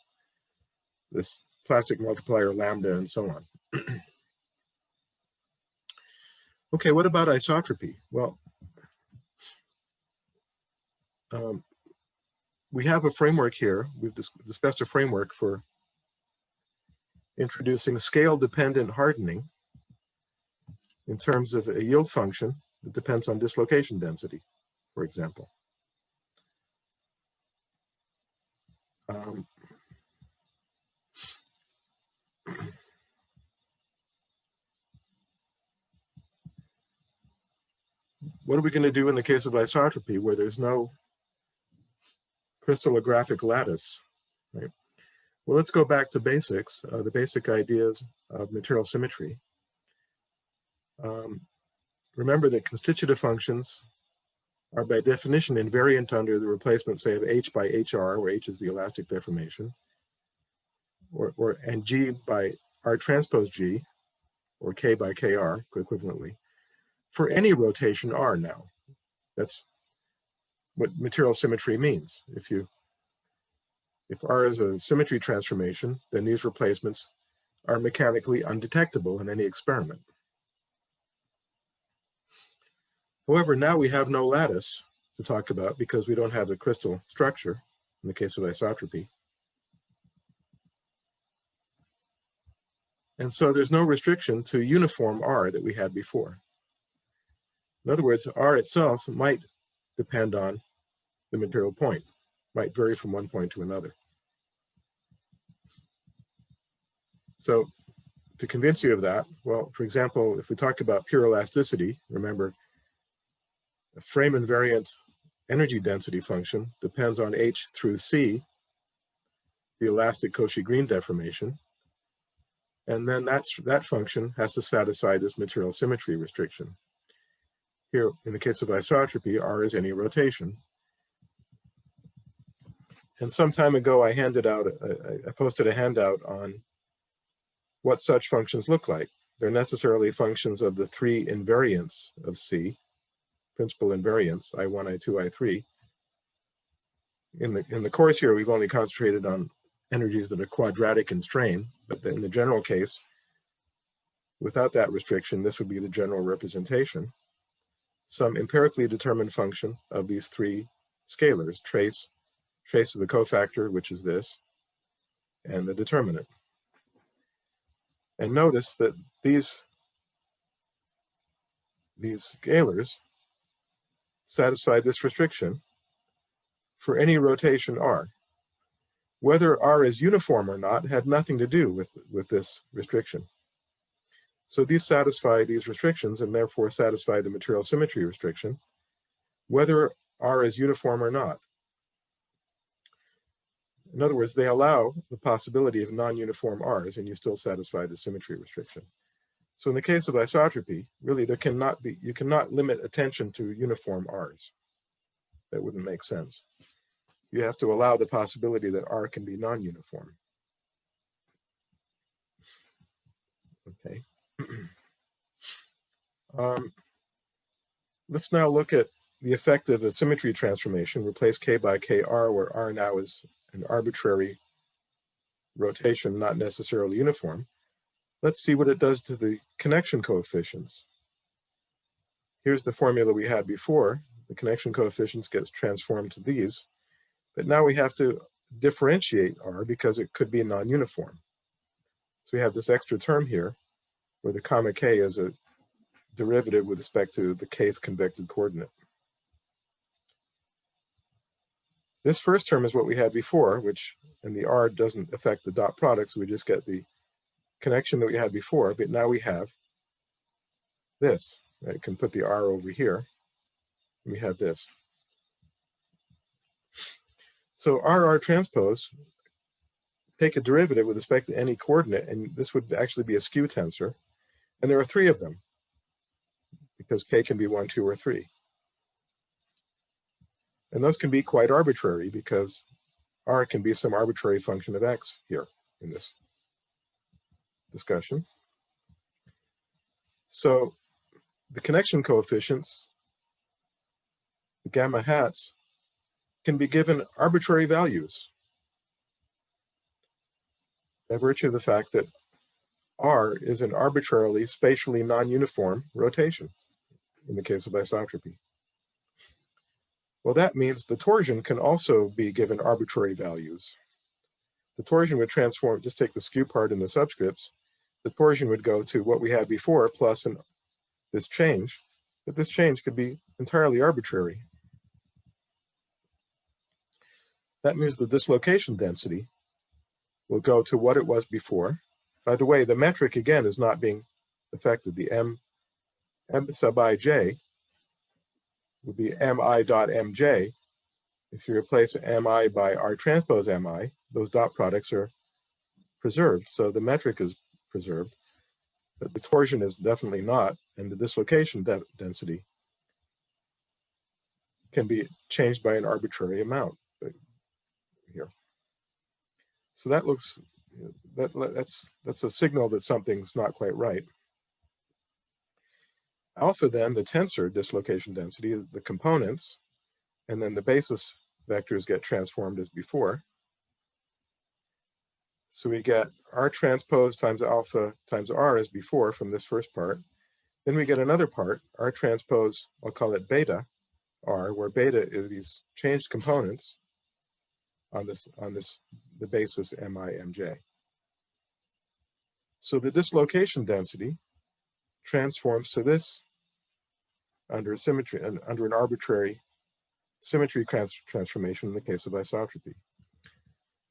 this plastic multiplier lambda, and so on. Okay, what about isotropy? Well, we have a framework here. We've discussed a framework for introducing scale-dependent hardening in terms of a yield function that depends on dislocation density, for example. What are we going to do in the case of isotropy where there's no crystallographic lattice, right? Well, let's go back to basics, the basic ideas of material symmetry. Remember that constitutive functions are by definition invariant under the replacement, say, of H by HR, where H is the elastic deformation, and G by R transpose G, or K by KR, equivalently, for any rotation R now. That's what material symmetry means. If R is a symmetry transformation, then these replacements are mechanically undetectable in any experiment. However, now we have no lattice to talk about because we don't have a crystal structure in the case of isotropy. And so there's no restriction to uniform R that we had before. In other words, R itself might depend on the material point, might vary from one point to another. So to convince you of that, well, for example, if we talk about pure elasticity, remember, a frame invariant energy density function depends on H through C, the elastic Cauchy-Green deformation, and then that function has to satisfy this material symmetry restriction. Here, in the case of isotropy, R is any rotation. And some time ago, I posted a handout on what such functions look like. they're necessarily functions of the three invariants of C, principal invariants, I1, I2, I3. In the course here, we've only concentrated on energies that are quadratic in strain, but in the general case, without that restriction, this would be the general representation. Some empirically determined function of these three scalars, trace of the cofactor, which is this, and the determinant. And notice that these scalars satisfy this restriction for any rotation R. Whether R is uniform or not had nothing to do with this restriction. So these satisfy these restrictions and therefore satisfy the material symmetry restriction, whether R is uniform or not. In other words, they allow the possibility of non-uniform R's and you still satisfy the symmetry restriction. So in the case of isotropy, really you cannot limit attention to uniform R's. That wouldn't make sense. You have to allow the possibility that R can be non-uniform. Okay. Let's now look at the effect of a symmetry transformation. Replace K by KR, where R now is an arbitrary rotation, not necessarily uniform. Let's see what it does to the connection coefficients. Here's the formula we had before. The connection coefficients gets transformed to these, but now we have to differentiate R because it could be non-uniform. So we have this extra term here where the comma K is a derivative with respect to the kth convected coordinate. This first term is what we had before, and the R doesn't affect the dot product, so we just get the connection that we had before, but now we have this. Right? Can put the R over here, and we have this. So RR transpose, take a derivative with respect to any coordinate, and this would actually be a skew tensor, and there are three of them, because K can be 1, 2, or 3. And those can be quite arbitrary because R can be some arbitrary function of X here in this discussion. So the connection coefficients, the gamma hats, can be given arbitrary values by virtue of the fact that R is an arbitrarily spatially non-uniform rotation in the case of isotropy. Well, that means the torsion can also be given arbitrary values. The torsion would transform, just take the skew part in the subscripts, the torsion would go to what we had before plus this change, but this change could be entirely arbitrary. That means the dislocation density will go to what it was before. By the way, the metric again is not being affected. The M sub ij would be mi dot mj. If you replace mi by R transpose mi, those dot products are preserved. So the metric is preserved, but the torsion is definitely not, and the dislocation density can be changed by an arbitrary amount here. So that looks, that's a signal that something's not quite right. Alpha then, the tensor dislocation density, the components, and then the basis vectors get transformed as before. So we get R transpose times alpha times R as before from this first part. Then we get another part, R transpose, I'll call it beta R, where beta is these changed components on the basis mi mj. So the dislocation density transforms to this under symmetry, under an arbitrary symmetry transformation in the case of isotropy.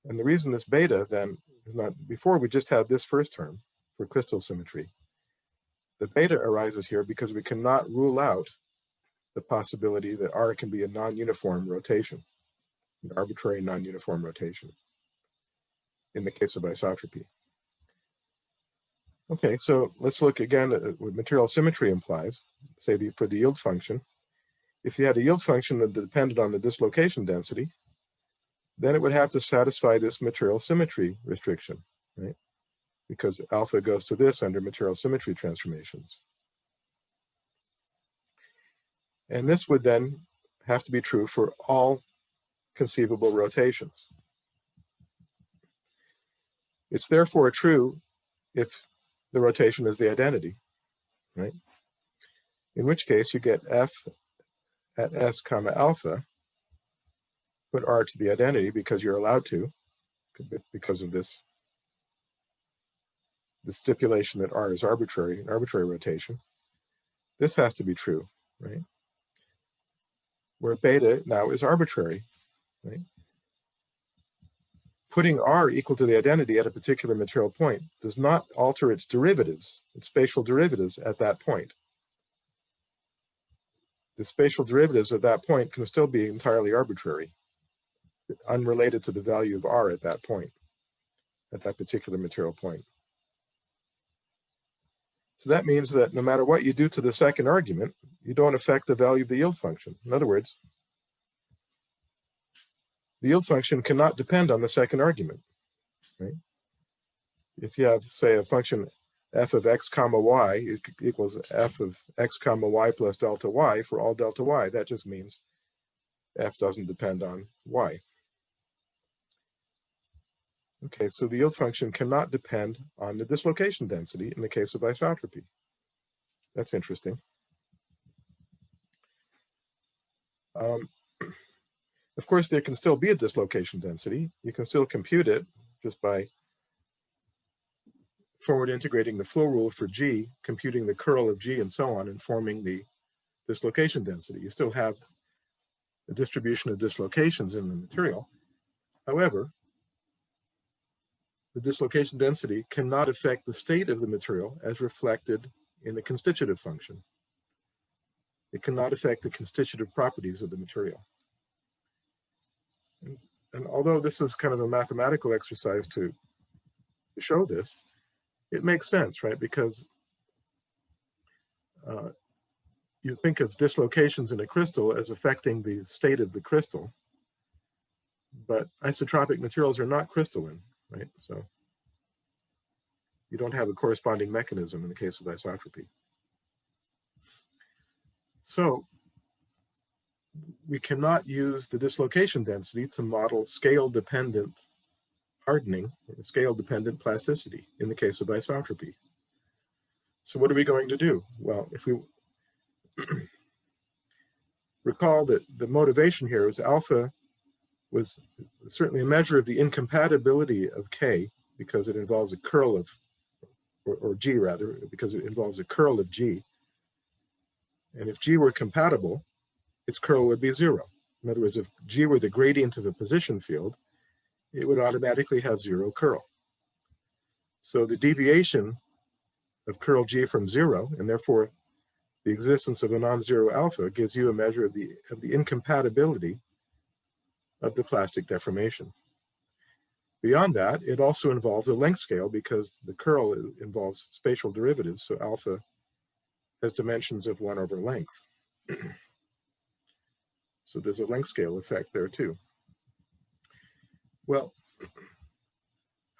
And the reason this beta then is not, before we just had this first term for crystal symmetry. The beta arises here because we cannot rule out the possibility that R can be a non-uniform rotation, an arbitrary non-uniform rotation in the case of isotropy. Okay, so let's look again at what material symmetry implies, say for the yield function. If you had a yield function that depended on the dislocation density, then it would have to satisfy this material symmetry restriction, right? because alpha goes to this under material symmetry transformations. And this would then have to be true for all conceivable rotations. It's therefore true if the rotation is the identity, right? In which case you get f at s comma alpha, put r to the identity because you're allowed to, because of this, the stipulation that r is arbitrary, an arbitrary rotation. This has to be true, right? Where beta now is arbitrary, right? Putting r equal to the identity at a particular material point does not alter its derivatives, its spatial derivatives at that point. The spatial derivatives at that point can still be entirely arbitrary, unrelated to the value of r at that point, at that particular material point. So that means that no matter what you do to the second argument, you don't affect the value of the yield function. In other words, the yield function cannot depend on the second argument, right? If you have, say, a function f of x comma y equals f of x comma y plus delta y for all delta y, that just means f doesn't depend on y. Okay, so the yield function cannot depend on the dislocation density in the case of isotropy. That's interesting. Of course, there can still be a dislocation density. You can still compute it just by forward integrating the flow rule for G, computing the curl of G and so on, and forming the dislocation density. You still have the distribution of dislocations in the material. However, the dislocation density cannot affect the state of the material as reflected in the constitutive function. It cannot affect the constitutive properties of the material. And although this was kind of a mathematical exercise to show this, it makes sense, right? Because you think of dislocations in a crystal as affecting the state of the crystal, but isotropic materials are not crystalline, right? So you don't have a corresponding mechanism in the case of isotropy. So we cannot use the dislocation density to model scale-dependent hardening, or scale-dependent plasticity in the case of isotropy. So what are we going to do? Well, if we recall that the motivation here was alpha was certainly a measure of the incompatibility of K, because it involves a curl of, or G rather, because it involves a curl of G. And if G were compatible, its curl would be 0. In other words, if G were the gradient of a position field, it would automatically have 0 curl. So the deviation of curl G from 0, and therefore the existence of a non-zero alpha, gives you a measure of the incompatibility of the plastic deformation. Beyond that, it also involves a length scale because the curl involves spatial derivatives, so alpha has dimensions of 1 over length. So there's a length scale effect there too. Well,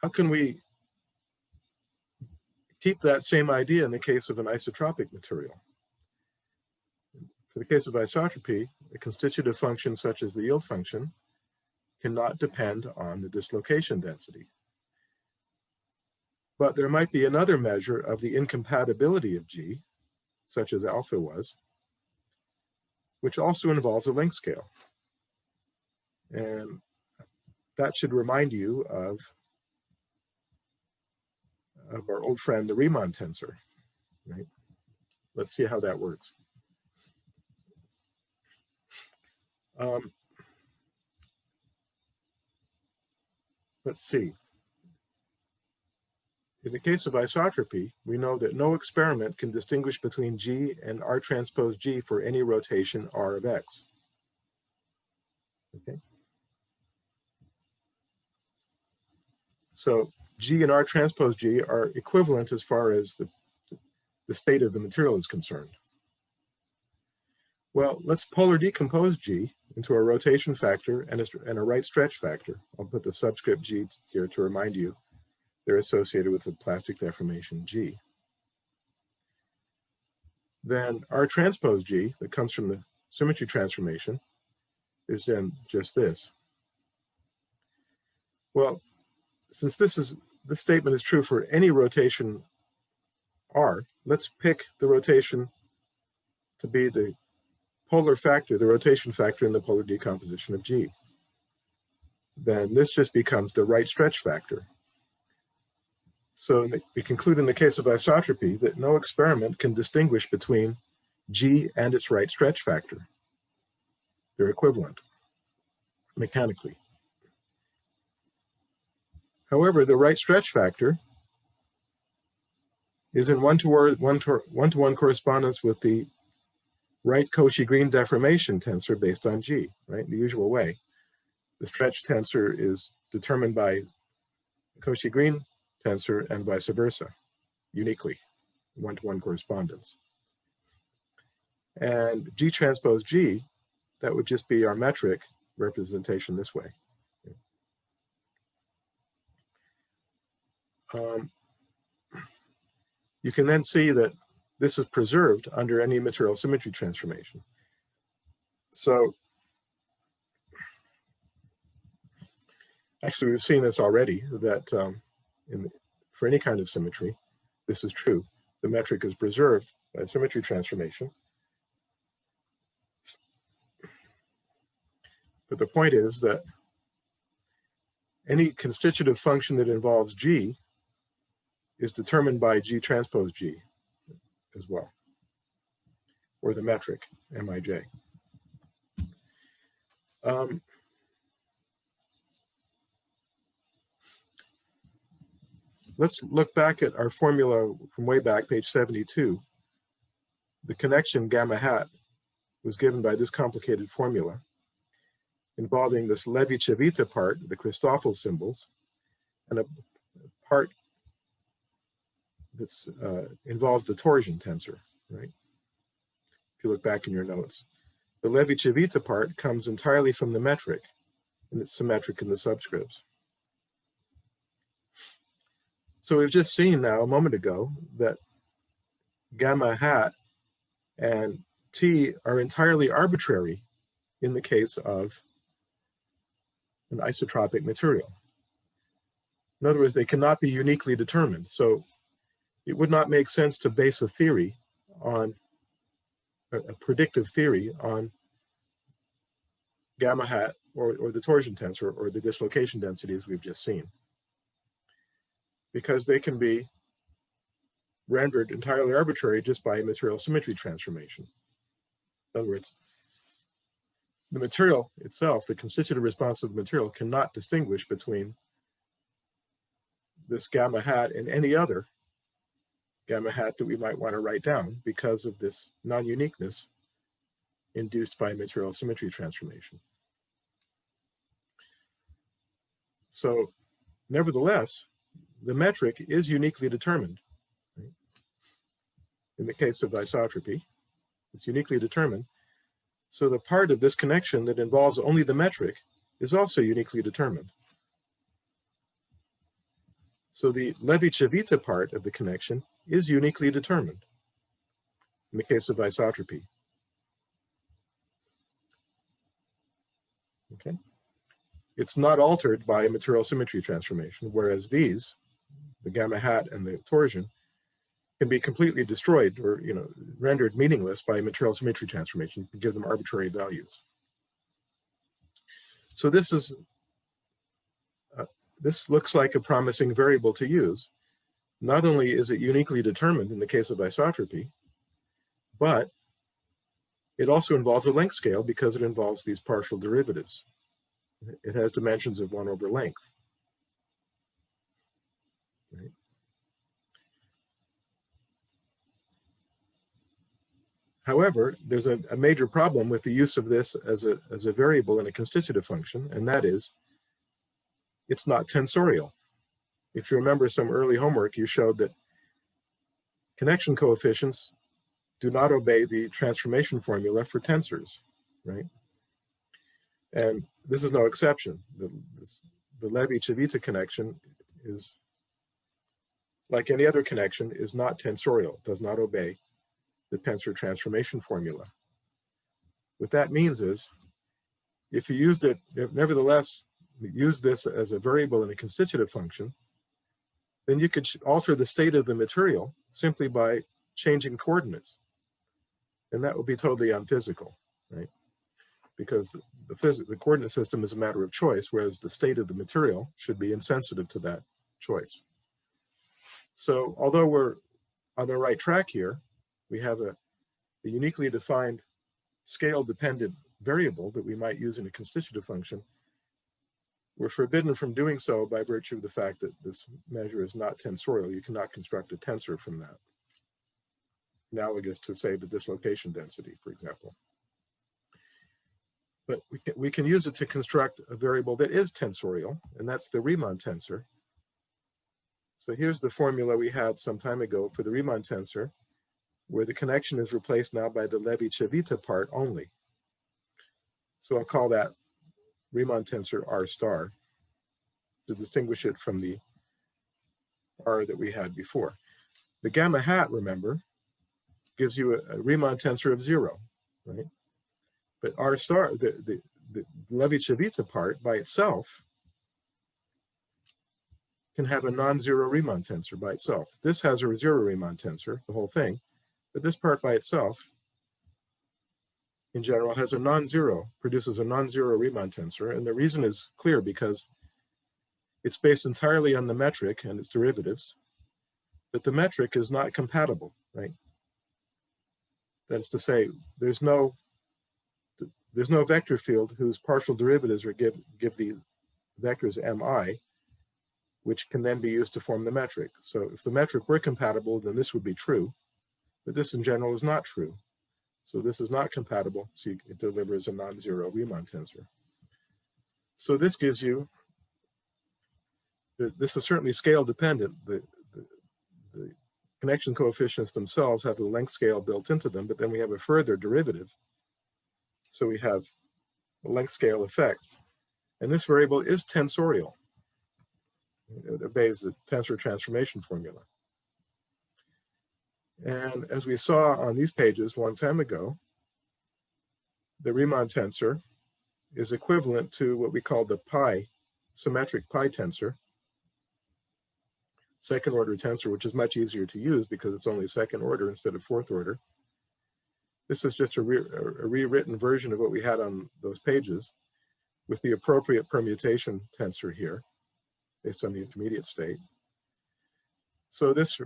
how can we keep that same idea in the case of an isotropic material? For the case of isotropy, a constitutive function such as the yield function cannot depend on the dislocation density. But there might be another measure of the incompatibility of G, such as alpha was, which also involves a length scale. And that should remind you of our old friend, the Riemann tensor, right? Let's see how that works. Let's see. In the case of isotropy, we know that no experiment can distinguish between G and R transpose G for any rotation R of X. Okay. So G and R transpose G are equivalent as far as the state of the material is concerned. Well, let's polar decompose G into a rotation factor and a right stretch factor. I'll put the subscript G here to remind you they're associated with the plastic deformation G. Then R transpose G, that comes from the symmetry transformation, is then just this. Well, since this statement is true for any rotation R, let's pick the rotation to be the polar factor, the rotation factor in the polar decomposition of G. Then this just becomes the right stretch factor. So we conclude in the case of isotropy that no experiment can distinguish between G and its right stretch factor. They're equivalent mechanically. However, the right stretch factor is in one-to-one correspondence with the right Cauchy-Green deformation tensor based on G, right? The usual way. The stretch tensor is determined by Cauchy-Green tensor and vice versa, uniquely, one-to-one correspondence. And G transpose G, that would just be our metric representation this way. You can then see that this is preserved under any material symmetry transformation. So actually, we've seen this already, that for any kind of symmetry, this is true. The metric is preserved by symmetry transformation. But the point is that any constitutive function that involves G is determined by G transpose G as well, or the metric, Mij. Let's look back at our formula from way back, page 72. The connection gamma hat was given by this complicated formula involving this Levi-Civita part, the Christoffel symbols, and a part that involves the torsion tensor, right? If you look back in your notes. The Levi-Civita part comes entirely from the metric, and it's symmetric in the subscripts. So we've just seen now, a moment ago, that gamma hat and T are entirely arbitrary in the case of an isotropic material. In other words, they cannot be uniquely determined. So it would not make sense to base a theory on, a predictive theory on gamma hat or the torsion tensor or the dislocation densities we've just seen, because they can be rendered entirely arbitrary just by a material symmetry transformation. In other words, the material itself, the constitutive response of the material, cannot distinguish between this gamma hat and any other gamma hat that we might want to write down because of this non-uniqueness induced by material symmetry transformation. So, nevertheless, the metric is uniquely determined. Right? In the case of isotropy, it's uniquely determined. So the part of this connection that involves only the metric is also uniquely determined. So the Levi-Civita part of the connection is uniquely determined in the case of isotropy. Okay. It's not altered by a material symmetry transformation, whereas these, the gamma hat and the torsion, can be completely destroyed or rendered meaningless by a material symmetry transformation. You can give them arbitrary values. So this is this looks like a promising variable to use. Not only is it uniquely determined in the case of isotropy, but it also involves a length scale because it involves these partial derivatives. It has dimensions of 1 over length. Right? However, there's a major problem with the use of this as a variable in a constitutive function, and that is, it's not tensorial. If you remember some early homework, you showed that connection coefficients do not obey the transformation formula for tensors, right? And this is no exception. The Levi-Civita connection is like any other connection, is not tensorial, does not obey the tensor transformation formula. What that means is, if you used it, nevertheless, use this as a variable in a constitutive function, then you could alter the state of the material simply by changing coordinates. And that would be totally unphysical, right? Because the coordinate system is a matter of choice, whereas the state of the material should be insensitive to that choice. So although we're on the right track here, we have a uniquely defined scale-dependent variable that we might use in a constitutive function. We're forbidden from doing so by virtue of the fact that this measure is not tensorial. You cannot construct a tensor from that, analogous to, say, the dislocation density, for example. But we can use it to construct a variable that is tensorial, and that's the Riemann tensor. So here's the formula we had some time ago for the Riemann tensor, where the connection is replaced now by the Levi-Civita part only. So I'll call that Riemann tensor R star to distinguish it from the R that we had before. The gamma hat, remember, gives you a Riemann tensor of 0, right? But R star, the Levi-Civita part by itself can have a non-zero Riemann tensor by itself. This has a 0 Riemann tensor, the whole thing, but this part by itself, in general, has a non-zero, produces a non-zero Riemann tensor, and the reason is clear because it's based entirely on the metric and its derivatives, but the metric is not compatible, right? That is to say, there's no vector field whose partial derivatives are give the vectors mi, which can then be used to form the metric. So if the metric were compatible, then this would be true, but this in general is not true. So this is not compatible, so it delivers a non-zero Riemann tensor. So this gives you, this is certainly scale dependent. The connection coefficients themselves have a length scale built into them, but then we have a further derivative. So we have a length scale effect. And this variable is tensorial. It obeys the tensor transformation formula. And as we saw on these pages a long time ago, the Riemann tensor is equivalent to what we call the symmetric pi tensor, second order tensor, which is much easier to use because it's only second order instead of fourth order. This is just a rewritten version of what we had on those pages with the appropriate permutation tensor here based on the intermediate state. So this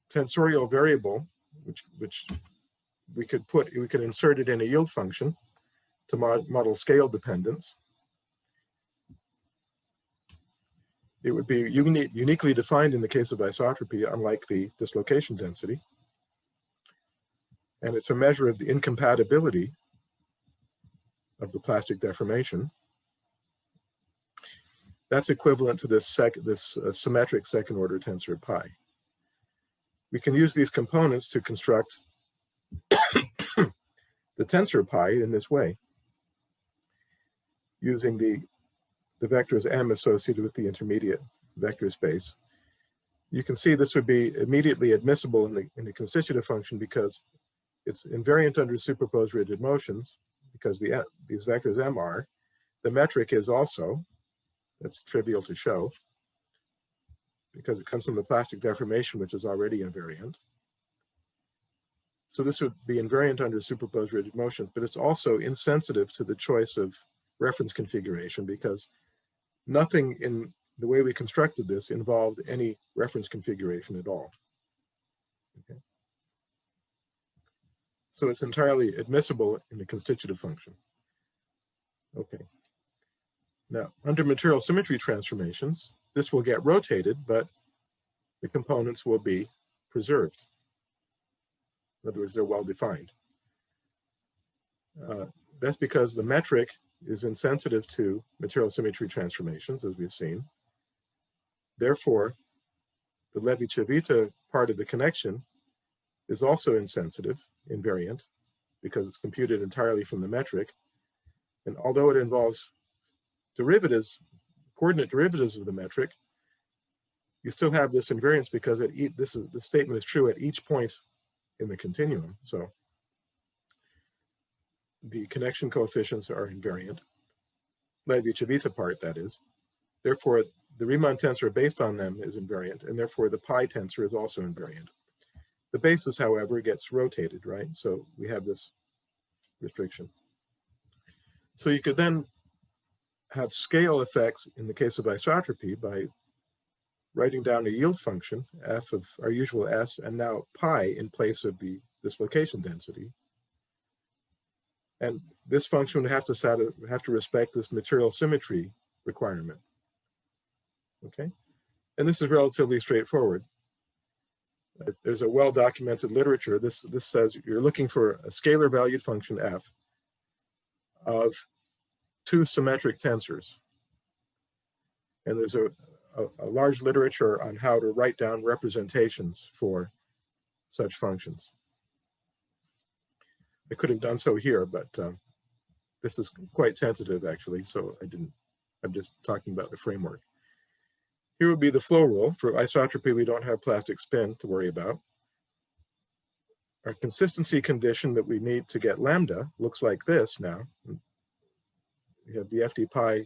tensorial variable, which we could insert it in a yield function to model scale dependence. It would be uniquely defined in the case of isotropy, unlike the dislocation density. And it's a measure of the incompatibility of the plastic deformation. That's equivalent to this symmetric second order tensor pi. We can use these components to construct the tensor pi in this way, using the vectors m associated with the intermediate vector space. You can see this would be immediately admissible in the constitutive function because it's invariant under superposed rigid motions, because these vectors m are. The metric is also, that's trivial to show, because it comes from the plastic deformation, which is already invariant. So this would be invariant under superposed rigid motion, but it's also insensitive to the choice of reference configuration because nothing in the way we constructed this involved any reference configuration at all. Okay. So it's entirely admissible in the constitutive function. Okay. Now, under material symmetry transformations, this will get rotated, but the components will be preserved. In other words, they're well defined. That's because the metric is insensitive to material symmetry transformations, as we've seen. Therefore, the Levi-Civita part of the connection is also insensitive, invariant, because it's computed entirely from the metric. And although it involves derivatives, coordinate derivatives of the metric, you still have this invariance because this statement is true at each point in the continuum. So the connection coefficients are invariant, Levi-Civita part, that is. Therefore, the Riemann tensor based on them is invariant, and therefore the pi tensor is also invariant. The basis, however, gets rotated, right? So we have this restriction. So you could then have scale effects in the case of isotropy by writing down a yield function, f of our usual s, and now pi in place of the dislocation density. And this function would have to respect this material symmetry requirement. Okay, and this is relatively straightforward. There's a well-documented literature. This says you're looking for a scalar valued function f of two symmetric tensors. And there's a large literature on how to write down representations for such functions. I could have done so here, but this is quite sensitive actually, so I'm just talking about the framework. Here would be the flow rule. For isotropy, we don't have plastic spin to worry about. Our consistency condition that we need to get lambda looks like this now. We have the FD pi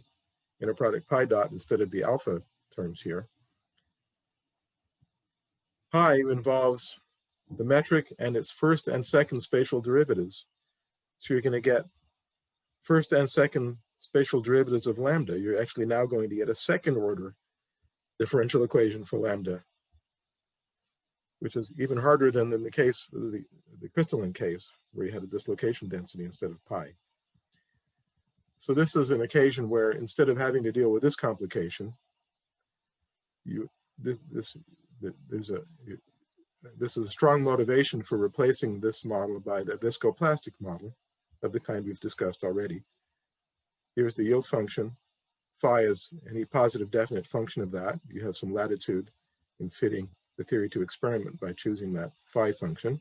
inner product pi dot instead of the alpha terms here. Pi involves the metric and its first and second spatial derivatives. So you're going to get first and second spatial derivatives of lambda. You're actually now going to get a second order differential equation for lambda, which is even harder than in the case, the crystalline case, where you had a dislocation density instead of pi. So this is an occasion where instead of having to deal with this complication, this is a strong motivation for replacing this model by the viscoplastic model of the kind we've discussed already. Here's the yield function. Phi is any positive definite function of that. You have some latitude in fitting the theory to experiment by choosing that phi function.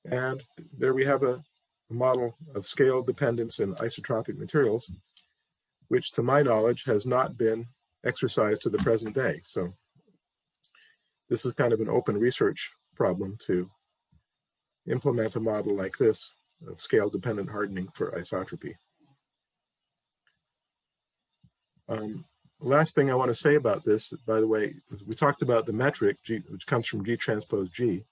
And there we have a model of scale dependence in isotropic materials, which to my knowledge has not been exercised to the present day. So this is kind of an open research problem to implement a model like this of scale dependent hardening for isotropy. The last thing I want to say about this, by the way, we talked about the metric, G, which comes from G transpose G.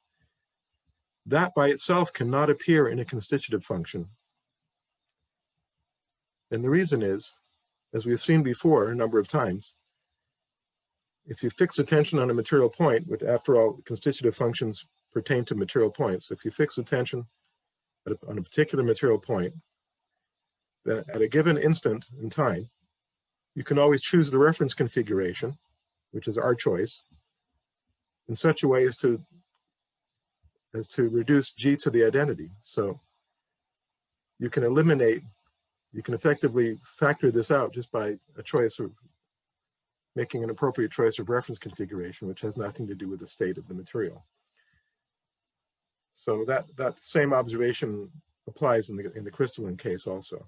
That by itself cannot appear in a constitutive function. And the reason is, as we've seen before a number of times, if you fix attention on a material point, which after all, constitutive functions pertain to material points, if you fix attention on a particular material point, then at a given instant in time, you can always choose the reference configuration, which is our choice, in such a way as to reduce G to the identity. So you can effectively factor this out just by a choice of making an appropriate choice of reference configuration, which has nothing to do with the state of the material. So that same observation applies in the crystalline case also.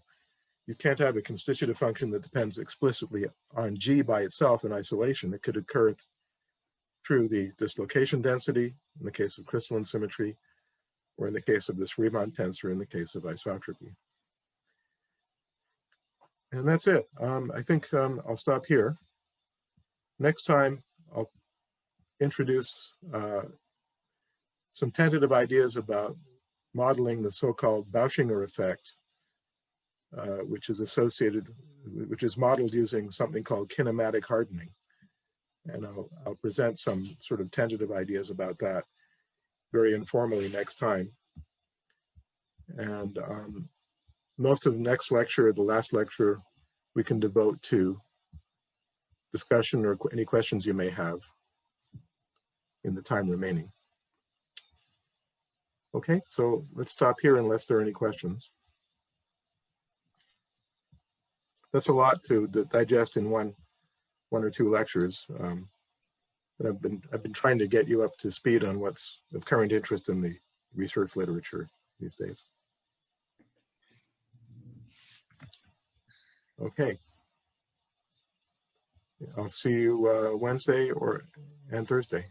You can't have a constitutive function that depends explicitly on G by itself in isolation. It could occur through the dislocation density in the case of crystalline symmetry, or in the case of this Riemann tensor in the case of isotropy. And that's it. I think I'll stop here. Next time, I'll introduce some tentative ideas about modeling the so-called Bauschinger effect, which is modeled using something called kinematic hardening. And I'll present some sort of tentative ideas about that very informally next time. And most of the next lecture, the last lecture, we can devote to discussion or any questions you may have in the time remaining. Okay, so let's stop here unless there are any questions. That's a lot to digest in one or two lectures. But I've been trying to get you up to speed on what's of current interest in the research literature these days. Okay. Yeah. I'll see you Wednesday and Thursday.